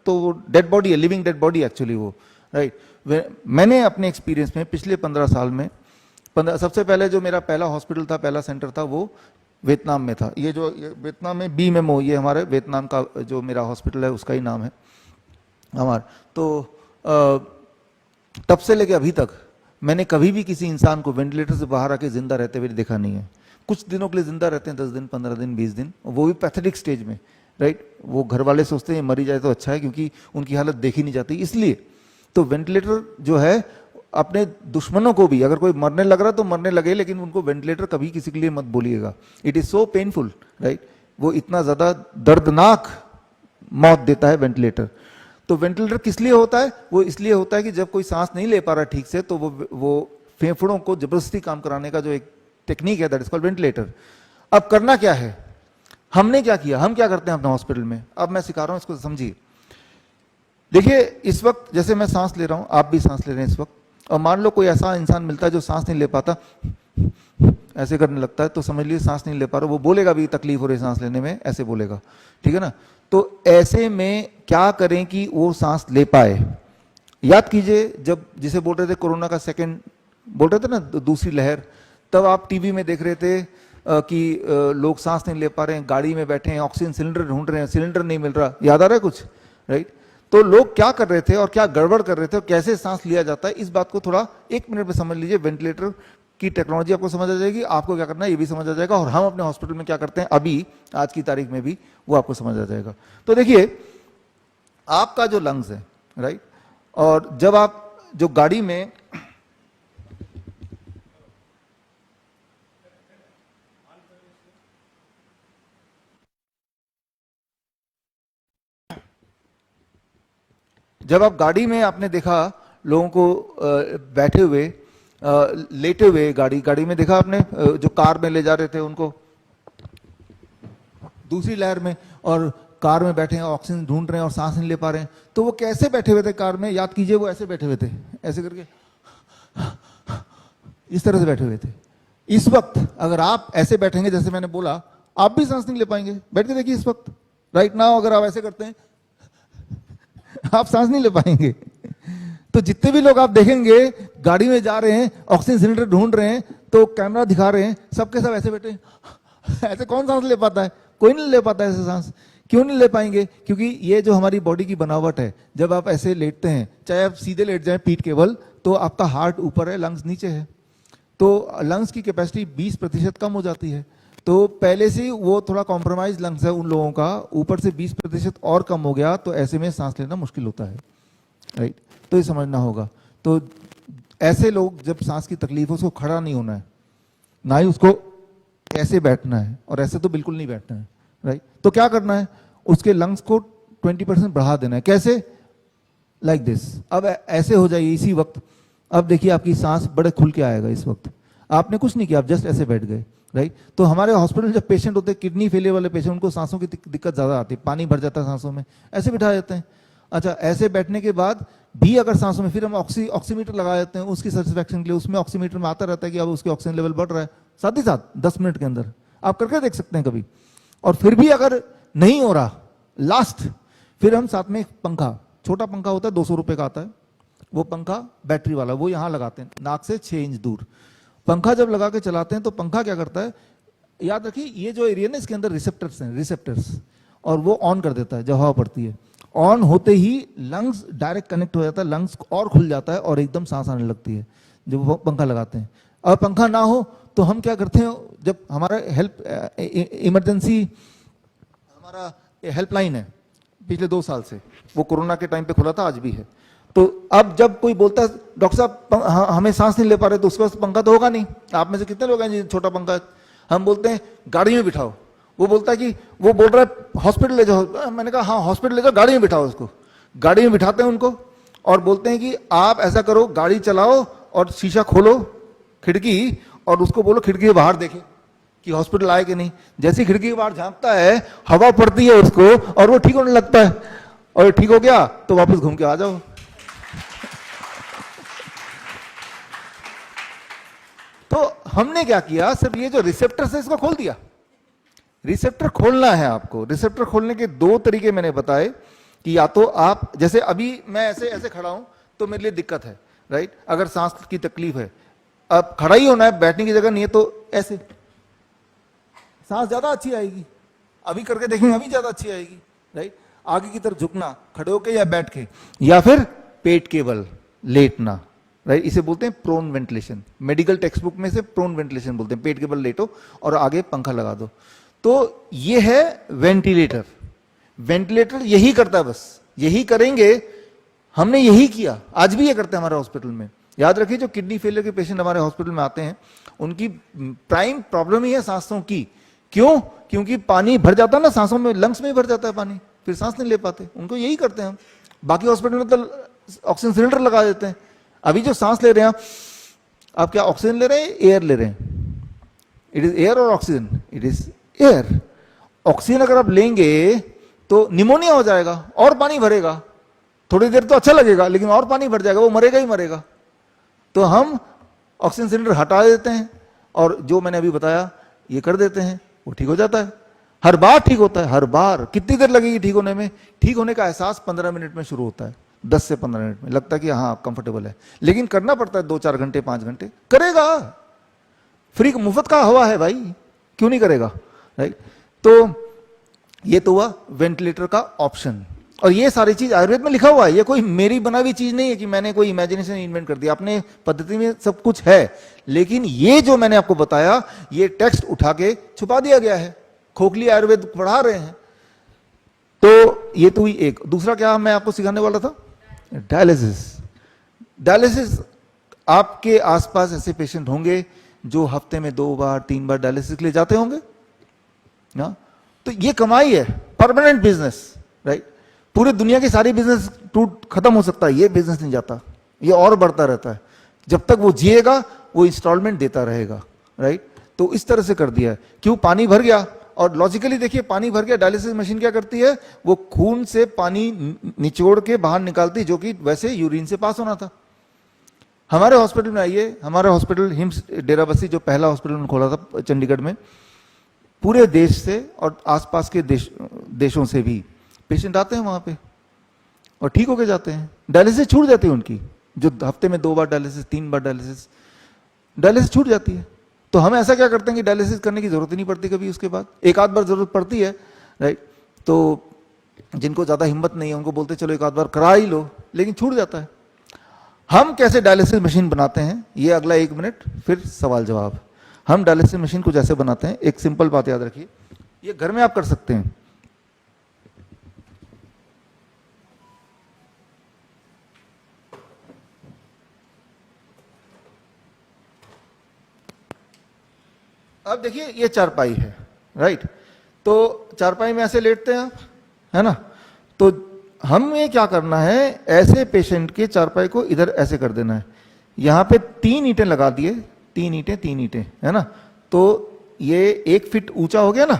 तो वो डेड बॉडी है, लिविंग डेड बॉडी एक्चुअली वो, राइट। मैंने अपने एक्सपीरियंस में पिछले 15 साल में, सबसे पहले जो मेरा पहला हॉस्पिटल था, पहला सेंटर था, वो वियतनाम में था। ये जो वियतनाम में BMMO, ये हमारे वियतनाम का जो मेरा हॉस्पिटल है उसका ही नाम है हमारा। तो तब से लेके अभी तक मैंने कभी भी किसी इंसान को वेंटिलेटर से बाहर आके जिंदा रहते हुए देखा नहीं है। कुछ दिनों के लिए जिंदा रहते हैं, 10 दिन, 15 दिन, 20 दिन, वो भी पैथेटिक स्टेज में, राइट। वो घर वाले सोचते हैं मरी जाए तो अच्छा है, क्योंकि उनकी हालत देखी नहीं जाती इसलिए। तो वेंटिलेटर जो है, अपने दुश्मनों को भी, अगर कोई मरने लग रहा तो मरने लगे, लेकिन उनको वेंटिलेटर कभी किसी के लिए मत बोलिएगा। It is so painful, right. वो इतना ज्यादा दर्दनाक मौत देता है वेंटिलेटर। तो वेंटिलेटर किस लिए होता है? वो इसलिए होता है कि जब कोई सांस नहीं ले पा रहा ठीक से, तो वो फेफड़ों को जबरदस्ती काम कराने का जो एक टेक्निक है, दैट इज कॉल्ड वेंटिलेटर। अब करना क्या है, हमने क्या किया, हम क्या करते हैं अपने हॉस्पिटल में, अब मैं सिखा रहा हूं, इसको समझिए। देखिए इस वक्त जैसे मैं सांस ले रहा हूं, आप भी सांस ले रहे हैं इस वक्त, और मान लो कोई ऐसा इंसान मिलता है जो सांस नहीं ले पाता, ऐसे करने लगता है, तो समझ लीजिए सांस नहीं ले पा रहा, वो बोलेगा भी तकलीफ हो रही सांस लेने में, ऐसे बोलेगा, ठीक है ना। तो ऐसे में क्या करें कि वो सांस ले पाए? याद कीजिए, जब जिसे बोल रहे थे कोरोना का सेकंड बोल रहे थे ना, दूसरी लहर, तब आप टीवी में देख रहे थे कि लोग सांस नहीं ले पा रहे हैं, गाड़ी में बैठे हैं, ऑक्सीजन सिलेंडर ढूंढ रहे हैं, सिलेंडर नहीं मिल रहा, याद आ रहा है कुछ, राइट। तो लोग क्या कर रहे थे और क्या गड़बड़ कर रहे थे और कैसे सांस लिया जाता है, इस बात को थोड़ा 1 मिनट में समझ लीजिए। वेंटिलेटर की टेक्नोलॉजी आपको समझ आ जाएगी, आपको क्या करना है ये भी समझ आ जाएगा, और हम अपने हॉस्पिटल में क्या करते हैं अभी आज की तारीख में भी वो आपको समझ आ जाएगा। तो देखिए आपका जो लंग्स है, राइट, और जब आप जो गाड़ी में आपने देखा लोगों को बैठे हुए, लेटे हुए, गाड़ी में देखा आपने, जो कार में ले जा रहे थे उनको दूसरी लहर में, और कार में बैठे हैं, ऑक्सीजन ढूंढ रहे हैं और सांस नहीं ले पा रहे हैं, तो वो कैसे बैठे हुए थे कार में? याद कीजिए, वो ऐसे बैठे हुए थे, ऐसे करके इस तरह से बैठे हुए थे। इस वक्त अगर आप ऐसे बैठेंगे जैसे मैंने बोला, आप भी सांस नहीं ले पाएंगे। बैठ के देखिए इस वक्त, राइट नाउ, अगर आप ऐसे करते हैं आप सांस नहीं ले पाएंगे। तो जितने भी लोग आप देखेंगे गाड़ी में जा रहे हैं, ऑक्सीजन सिलेंडर ढूंढ रहे हैं, तो कैमरा दिखा रहे हैं, सबके सब ऐसे बैठे ऐसे कौन सांस ले पाता है? कोई नहीं ले पाता ऐसे सांस। क्यों नहीं ले पाएंगे? क्योंकि ये जो हमारी बॉडी की बनावट है, जब आप ऐसे लेटते हैं, चाहे आप सीधे लेट जाएं पीठ केवल, तो आपका हार्ट ऊपर है, लंग्स नीचे है, तो लंग्स की कैपेसिटी 20% कम हो जाती है। तो पहले से ही वो थोड़ा कॉम्प्रोमाइज लंग्स है उन लोगों का, ऊपर से 20% और कम हो गया तो ऐसे में सांस लेना मुश्किल होता है, राइट। तो ये समझना होगा। तो ऐसे लोग जब सांस की तकलीफ हो, उसको खड़ा नहीं होना है, ना ही उसको ऐसे बैठना है, और ऐसे तो बिल्कुल नहीं बैठना है, राइट। तो क्या करना है, उसके लंग्स को 20% बढ़ा देना है। कैसे? Like this. अब ऐसे हो जाइए इसी वक्त। अब देखिए आपकी सांस बड़े खुल के आएगा इस वक्त। आपने कुछ नहीं किया, आप जस्ट ऐसे बैठ गए, राइट। तो हमारे हॉस्पिटल जब पेशेंट होते हैं किडनी फेलियर वाले पेशेंट, उनको सांसों की दिक्कत ज्यादा आती है, पानी भर जाता है सांसों में, ऐसे बिठा देते हैं। अच्छा, ऐसे बैठने के बाद भी अगर सांसों में फिर हम ऑक्सीमीटर लगा देते हैं उसकी सेटिस्फैक्शन के लिए, उसमें ऑक्सीमीटर में आता रहता है कि अब उसके ऑक्सीजन लेवल बढ़ रहा है, साथ ही साथ 10 मिनट के अंदर आप करके देख सकते हैं कभी। और फिर भी अगर नहीं हो रहा, लास्ट फिर हम साथ में एक पंखा, छोटा पंखा होता है 200 रुपए का आता है, वो पंखा बैटरी वाला, वो यहां लगाते हैं नाक से 6 इंच दूर। पंखा जब लगा के चलाते हैं तो पंखा क्या करता है, याद रखिए ये जो एरिया ना इसके अंदर रिसेप्टर्स हैं, रिसेप्टर्स, और वो ऑन कर देता है जब हवा पड़ती है। ऑन होते ही लंग्स डायरेक्ट कनेक्ट हो जाता है, लंग्स और खुल जाता है और एकदम सांस आने लगती है जब वो पंखा लगाते हैं। और पंखा ना हो तो हम क्या करते हैं, जब हमारा इमरजेंसी हमारा हेल्पलाइन है पिछले 2 साल से, वो कोरोना के टाइम पे खुला था, आज भी है। तो अब जब कोई बोलता है डॉक्टर साहब हमें सांस नहीं ले पा रहे, तो उसके पास पंखा तो होगा नहीं। आप में से कितने लोग हैं जी छोटा पंखा? हम बोलते हैं गाड़ी में बिठाओ, वो बोलता है कि वो बोल रहा है हॉस्पिटल ले जाओ। मैंने कहा हाँ हॉस्पिटल ले जाओ, गाड़ी में बिठाओ उसको। गाड़ी में बिठाते हैं उनको और बोलते हैं कि आप ऐसा करो, गाड़ी चलाओ और शीशा खोलो खिड़की, और उसको बोलो खिड़की के बाहर देखे कि हॉस्पिटल आए कि नहीं। जैसे खिड़की के बाहर झांकता है, हवा पड़ती है उसको और वो ठीक होने लगता है, और ठीक हो गया तो वापस घूम के आ जाओ। तो हमने क्या किया, सिर्फ ये जो रिसेप्टर है इसको खोल दिया। रिसेप्टर खोलना है आपको। रिसेप्टर खोलने के 2 तरीके मैंने बताए कि या तो आप, जैसे अभी मैं ऐसे ऐसे खड़ा हूं तो मेरे लिए दिक्कत है, राइट, अगर सांस की तकलीफ है, अब खड़ा ही होना है, बैठने की जगह नहीं है, तो ऐसे सांस ज्यादा अच्छी आएगी। अभी करके देखेंगे, अभी ज्यादा अच्छी आएगी, राइट। आगे की तरफ झुकना, खड़े होके या बैठ के, या फिर पेट के बल लेटना, राइट। इसे बोलते हैं prone ventilation. Medical textbook में से प्रोन वेंटिलेशन बोलते हैं। पेट के बल लेटो और आगे पंखा लगा दो। तो ये है वेंटिलेटर। वेंटिलेटर यही करता है, बस यही करेंगे। हमने यही किया, आज भी ये करते हैं हमारे हॉस्पिटल में। याद रखिए जो किडनी फेलियर के पेशेंट हमारे हॉस्पिटल में आते हैं, उनकी प्राइम प्रॉब्लम ही है सांसों की। क्यों? क्योंकि पानी भर जाता है ना सांसों में, लंग्स में ही भर जाता है पानी, फिर सांस नहीं ले पाते। उनको यही करते हैं हम। बाकी हॉस्पिटल में तो ऑक्सीजन सिलेंडर लगा देते हैं। अभी जो सांस ले रहे हैं आप क्या ऑक्सीजन ले रहे हैं, एयर ले रहे हैं? इट इज एयर और oxygen? It is air. Oxygen अगर आप लेंगे तो निमोनिया हो जाएगा और पानी भरेगा। थोड़ी देर तो अच्छा लगेगा, लेकिन और पानी भर जाएगा, वो मरेगा ही मरेगा। तो हम ऑक्सीजन सिलेंडर हटा देते हैं और जो मैंने अभी बताया ये कर देते हैं, वो ठीक हो जाता है। हर बार ठीक होता है, हर बार। कितनी देर लगेगी ठीक होने में? ठीक होने का एहसास 15 मिनट में शुरू होता है, 10 से 15 मिनट में लगता है कि हाँ कंफर्टेबल है। लेकिन करना पड़ता है 2-4 घंटे 5 घंटे। करेगा, फ्री मुफ्त का हवा है भाई, क्यों नहीं करेगा, राइट। तो ये तो हुआ वेंटिलेटर का ऑप्शन। और ये सारी चीज आयुर्वेद में लिखा हुआ है, ये कोई मेरी बना हुई चीज नहीं है कि मैंने कोई इमेजिनेशन इन्वेंट कर दिया। अपने पद्धति में सब कुछ है, लेकिन ये जो मैंने आपको बताया ये टेक्स्ट उठा के छुपा दिया गया है। खोखली आयुर्वेद पढ़ा रहे हैं। तो ये तो हुई एक। दूसरा क्या मैं आपको सिखाने वाला था? डायलिसिस। डायलिसिस, आपके आसपास ऐसे पेशेंट होंगे जो हफ्ते में 2 बार 3 बार डायलिसिस के लिए जाते होंगे ना। तो ये कमाई है, परमानेंट बिजनेस, राइट। पूरी दुनिया की सारी बिजनेस टूट खत्म हो सकता है, ये बिजनेस नहीं जाता, ये और बढ़ता रहता है। जब तक वो जिएगा वो इंस्टॉलमेंट देता रहेगा, राइट। तो इस तरह से कर दिया है। क्यों? पानी भर गया। और लॉजिकली देखिए, पानी भर गया, डायलिसिस मशीन क्या करती है, वो खून से पानी निचोड़ के बाहर निकालती, जो कि वैसे यूरिन से पास होना था। हमारे हॉस्पिटल में आइए, हमारे हॉस्पिटल हिम्स डेराबस्सी जो पहला हॉस्पिटल खोला था चंडीगढ़ में, पूरे देश से और आसपास के देशों से भी पेशेंट आते हैं वहां पे और ठीक होके जाते हैं। डायलिसिस छूट जाती है उनकी, जो हफ्ते में 2 बार डायलिसिस 3 बार डायलिसिस छूट जाती है। तो हम ऐसा क्या करते हैं कि डायलिसिस करने की जरूरत ही नहीं पड़ती कभी। उसके बाद एक आध बार जरूरत पड़ती है, राइट। तो जिनको ज्यादा हिम्मत नहीं है उनको बोलते चलो एक आध बार करा ही लो, लेकिन छूट जाता है। हम कैसे डायलिसिस मशीन बनाते हैं, ये अगला 1 मिनट, फिर सवाल जवाब। हम डायलिसिस मशीन को जैसे बनाते हैं, एक सिंपल बात याद रखिए, ये घर में आप कर सकते हैं। अब देखिए ये चारपाई है, राइट। तो चारपाई में ऐसे लेटते हैं आप, है ना। तो हमें क्या करना है, ऐसे पेशेंट के चारपाई को इधर ऐसे कर देना है। यहां पे 3 ईंटें लगा दिए, 3 ईंटें, है ना। तो ये 1 फीट ऊंचा हो गया ना,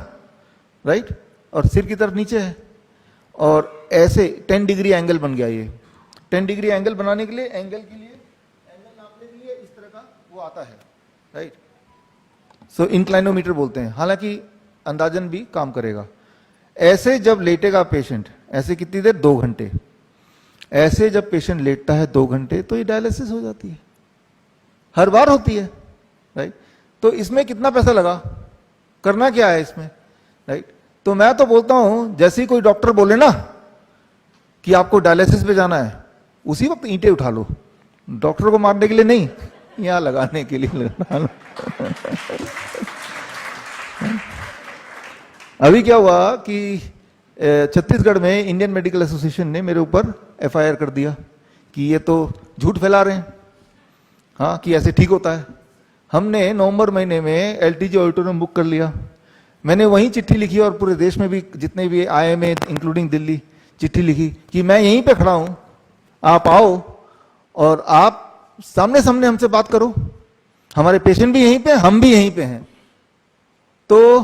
राइट, और सिर की तरफ नीचे है, और ऐसे 10 डिग्री एंगल बन गया। ये 10 डिग्री एंगल बनाने के लिए, एंगल नापने के लिए इस तरह का वो आता है, राइट। सो इंक्लाइनोमीटर बोलते हैं, हालांकि अंदाजन भी काम करेगा। ऐसे जब लेटेगा पेशेंट, ऐसे कितनी देर, 2 घंटे, ऐसे जब पेशेंट लेटता है 2 घंटे, तो ये डायलिसिस हो जाती है, हर बार होती है, राइट। तो इसमें कितना पैसा लगा, करना क्या है इसमें, राइट। तो मैं तो बोलता हूं, जैसे ही कोई डॉक्टर बोले ना कि आपको डायलिसिस पे जाना है, उसी वक्त ईंटें उठा लो, डॉक्टर को मारने के लिए नहीं, यहां लगाने के लिए लगा लो। अभी क्या हुआ कि छत्तीसगढ़ में इंडियन मेडिकल एसोसिएशन ने मेरे ऊपर एफआईआर कर दिया कि ये तो झूठ फैला रहे हैं, हाँ, कि ऐसे ठीक होता है। हमने नवंबर महीने में एलटीजी ऑडिटोरियम बुक कर लिया। मैंने वहीं चिट्ठी लिखी, और पूरे देश में भी जितने भी आईएमए इंक्लूडिंग दिल्ली, चिट्ठी लिखी कि मैं यहीं पे खड़ा हूं, आप आओ और आप सामने सामने हमसे बात करो, हमारे पेशेंट भी यहीं पे, हम भी यहीं पे हैं। तो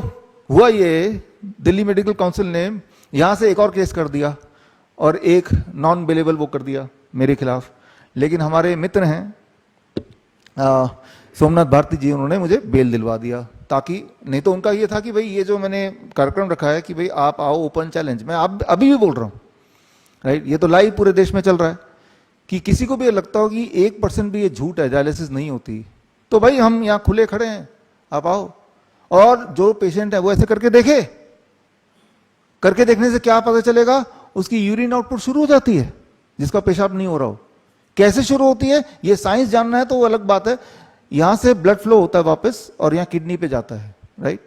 हुआ ये, दिल्ली मेडिकल काउंसिल ने यहां से एक और केस कर दिया और एक नॉन बेलेबल वो कर दिया मेरे खिलाफ। लेकिन हमारे मित्र हैं सोमनाथ भारती जी, उन्होंने मुझे बेल दिलवा दिया, ताकि नहीं तो उनका ये था कि भाई ये जो मैंने कार्यक्रम रखा है कि भाई आप आओ, ओपन चैलेंज, मैं आप अभी भी बोल रहा हूं, राइट, ये तो लाइव पूरे देश में चल रहा है, कि किसी को भी ये लगता हो कि 1% भी ये झूठ है, डायलिसिस नहीं होती, तो भाई हम यहां खुले खड़े हैं, आप आओ। और जो पेशेंट है वो ऐसे करके देखे, करके देखने से क्या पता चलेगा, उसकी यूरिन आउटपुट शुरू हो जाती है, जिसका पेशाब नहीं हो रहा हो। कैसे शुरू होती है ये साइंस जानना है तो वो अलग बात है। यहां से ब्लड फ्लो होता है वापस, और यहां किडनी पे जाता है, राइट,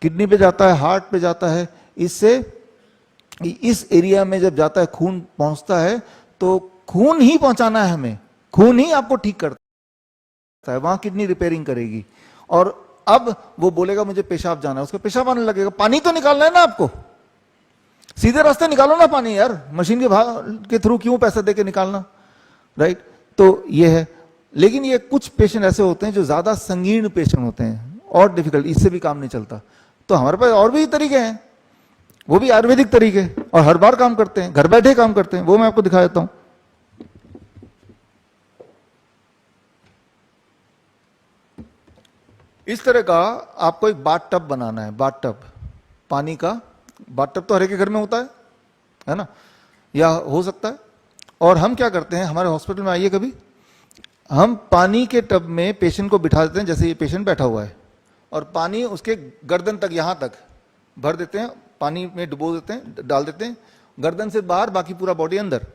किडनी पे जाता है, हार्ट पे जाता है, इससे इस एरिया में जब जाता है, खून पहुंचता है, तो खून ही पहुंचाना है हमें, खून ही आपको ठीक करता है, वहां किडनी रिपेयरिंग करेगी। और अब वो बोलेगा मुझे पेशाब जाना है, उसका पेशाब आने लगेगा, पानी तो निकालना है ना आपको, सीधे रास्ते निकालो ना पानी यार, मशीन के थ्रू क्यों पैसा देके निकालना, राइट। तो ये है। लेकिन ये कुछ पेशेंट ऐसे होते हैं जो ज्यादा संगीन पेशेंट होते हैं और डिफिकल्ट, इससे भी काम नहीं चलता, तो हमारे पास और भी तरीके हैं, वो भी आयुर्वेदिक तरीके, और हर बार काम करते हैं, घर बैठे काम करते हैं, वो मैं आपको दिखा देता हूं। इस तरह का आपको एक बाथ टब बनाना है, बाथ टब, पानी का बाथ टब तो हर एक के घर में होता है ना, या हो सकता है। और हम क्या करते हैं, हमारे हॉस्पिटल में आइए कभी, हम पानी के टब में पेशेंट को बिठा देते हैं, जैसे ये पेशेंट बैठा हुआ है, और पानी उसके गर्दन तक, यहां तक भर देते हैं, पानी में डुबो देते हैं, डाल देते हैं, गर्दन से बाहर, बाकी पूरा बॉडी अंदर।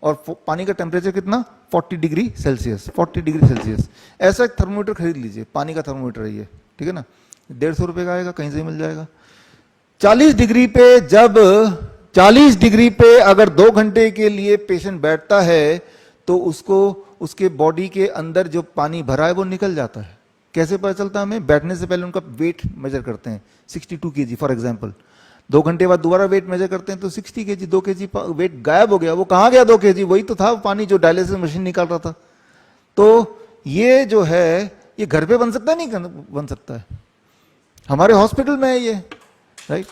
और पानी का टेम्परेचर कितना, 40 डिग्री सेल्सियस, 40 डिग्री सेल्सियस। ऐसा एक थर्मोमीटर खरीद लीजिए, पानी का थर्मोमीटर है ये, ठीक है ना, 150 रुपए का आएगा, कहीं से मिल जाएगा। 40 डिग्री पे, जब 40 डिग्री पे अगर 2 घंटे के लिए पेशेंट बैठता है, तो उसको उसके बॉडी के अंदर जो पानी भरा है वो निकल जाता है। कैसे पता चलता है हमें, बैठने से पहले उनका वेट मेजर करते हैं, 62 kg फॉर एग्जाम्पल, 2 घंटे बाद दोबारा वेट मेजर करते हैं तो 60 kg, 2 kg वेट गायब हो गया। वो कहां गया 2 kg, वही तो था पानी जो डायलिसिस मशीन निकाल रहा था। तो ये जो है, ये घर पे बन सकता है, नहीं बन सकता है, हमारे हॉस्पिटल में है ये, राइट।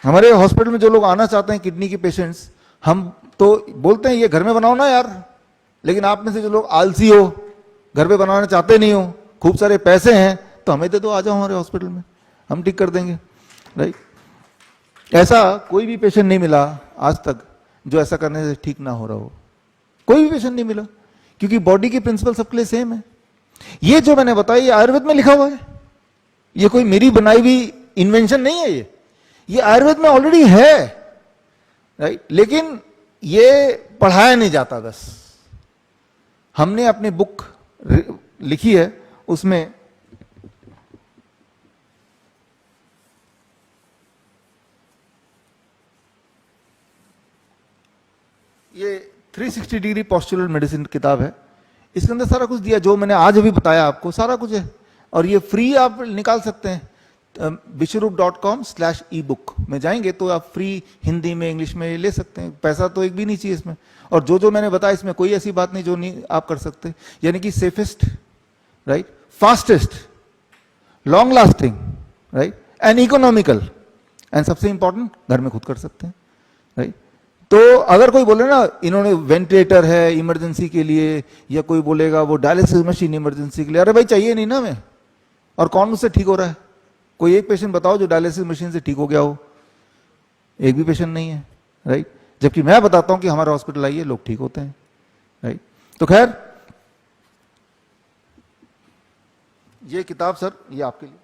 हमारे हॉस्पिटल में जो लोग आना चाहते हैं किडनी के पेशेंट्स, हम तो बोलते हैं ये घर में बनाओ ना यार, लेकिन आप में से जो लोग आलसी हो, घर पे बनाना चाहते नहीं हो, खूब सारे पैसे हैं, तो हमें दे दो, आ जाओ हमारे हॉस्पिटल में, हम ठीक कर देंगे, राइट। ऐसा कोई भी पेशेंट नहीं मिला आज तक जो ऐसा करने से ठीक ना हो रहा हो, कोई भी पेशेंट नहीं मिला, क्योंकि बॉडी की प्रिंसिपल सबके लिए सेम है। ये जो मैंने बताया ये आयुर्वेद में लिखा हुआ है, ये कोई मेरी बनाई हुई इन्वेंशन नहीं है, ये आयुर्वेद में ऑलरेडी है, राइट। लेकिन ये पढ़ाया नहीं जाता, बस हमने अपनी बुक लिखी है उसमें ये 360 डिग्री पॉस्चरल मेडिसिन किताब है। इसके अंदर सारा कुछ दिया जो मैंने आज अभी बताया आपको, सारा कुछ है। और ये फ्री आप निकाल सकते हैं। विश्वरूप.com/ebook में जाएंगे तो आप फ्री हिंदी में इंग्लिश में ले सकते हैं। पैसा तो एक भी नहीं चाहिए इसमें। और जो जो मैंने बताया इसमें कोई ऐसी बात नहीं जो नहीं आप कर सकते। यानी कि safest, right, fastest, long lasting, right, and economical, and सबसे इंपॉर्टेंट घर में खुद कर सकते हैं, राइट। तो अगर कोई बोले ना इन्होंने वेंटिलेटर है इमरजेंसी के लिए, या कोई बोलेगा वो डायलिसिस मशीन इमरजेंसी के लिए, अरे भाई चाहिए नहीं ना हमें। और कौन मुझसे ठीक हो रहा है? कोई एक पेशेंट बताओ जो डायलिसिस मशीन से ठीक हो गया हो? एक भी पेशेंट नहीं है, राइट। जबकि मैं बताता हूं कि हमारा हॉस्पिटल आइए लोग ठीक होते हैं, राइट। तो खैर ये किताब सर ये आपके लिए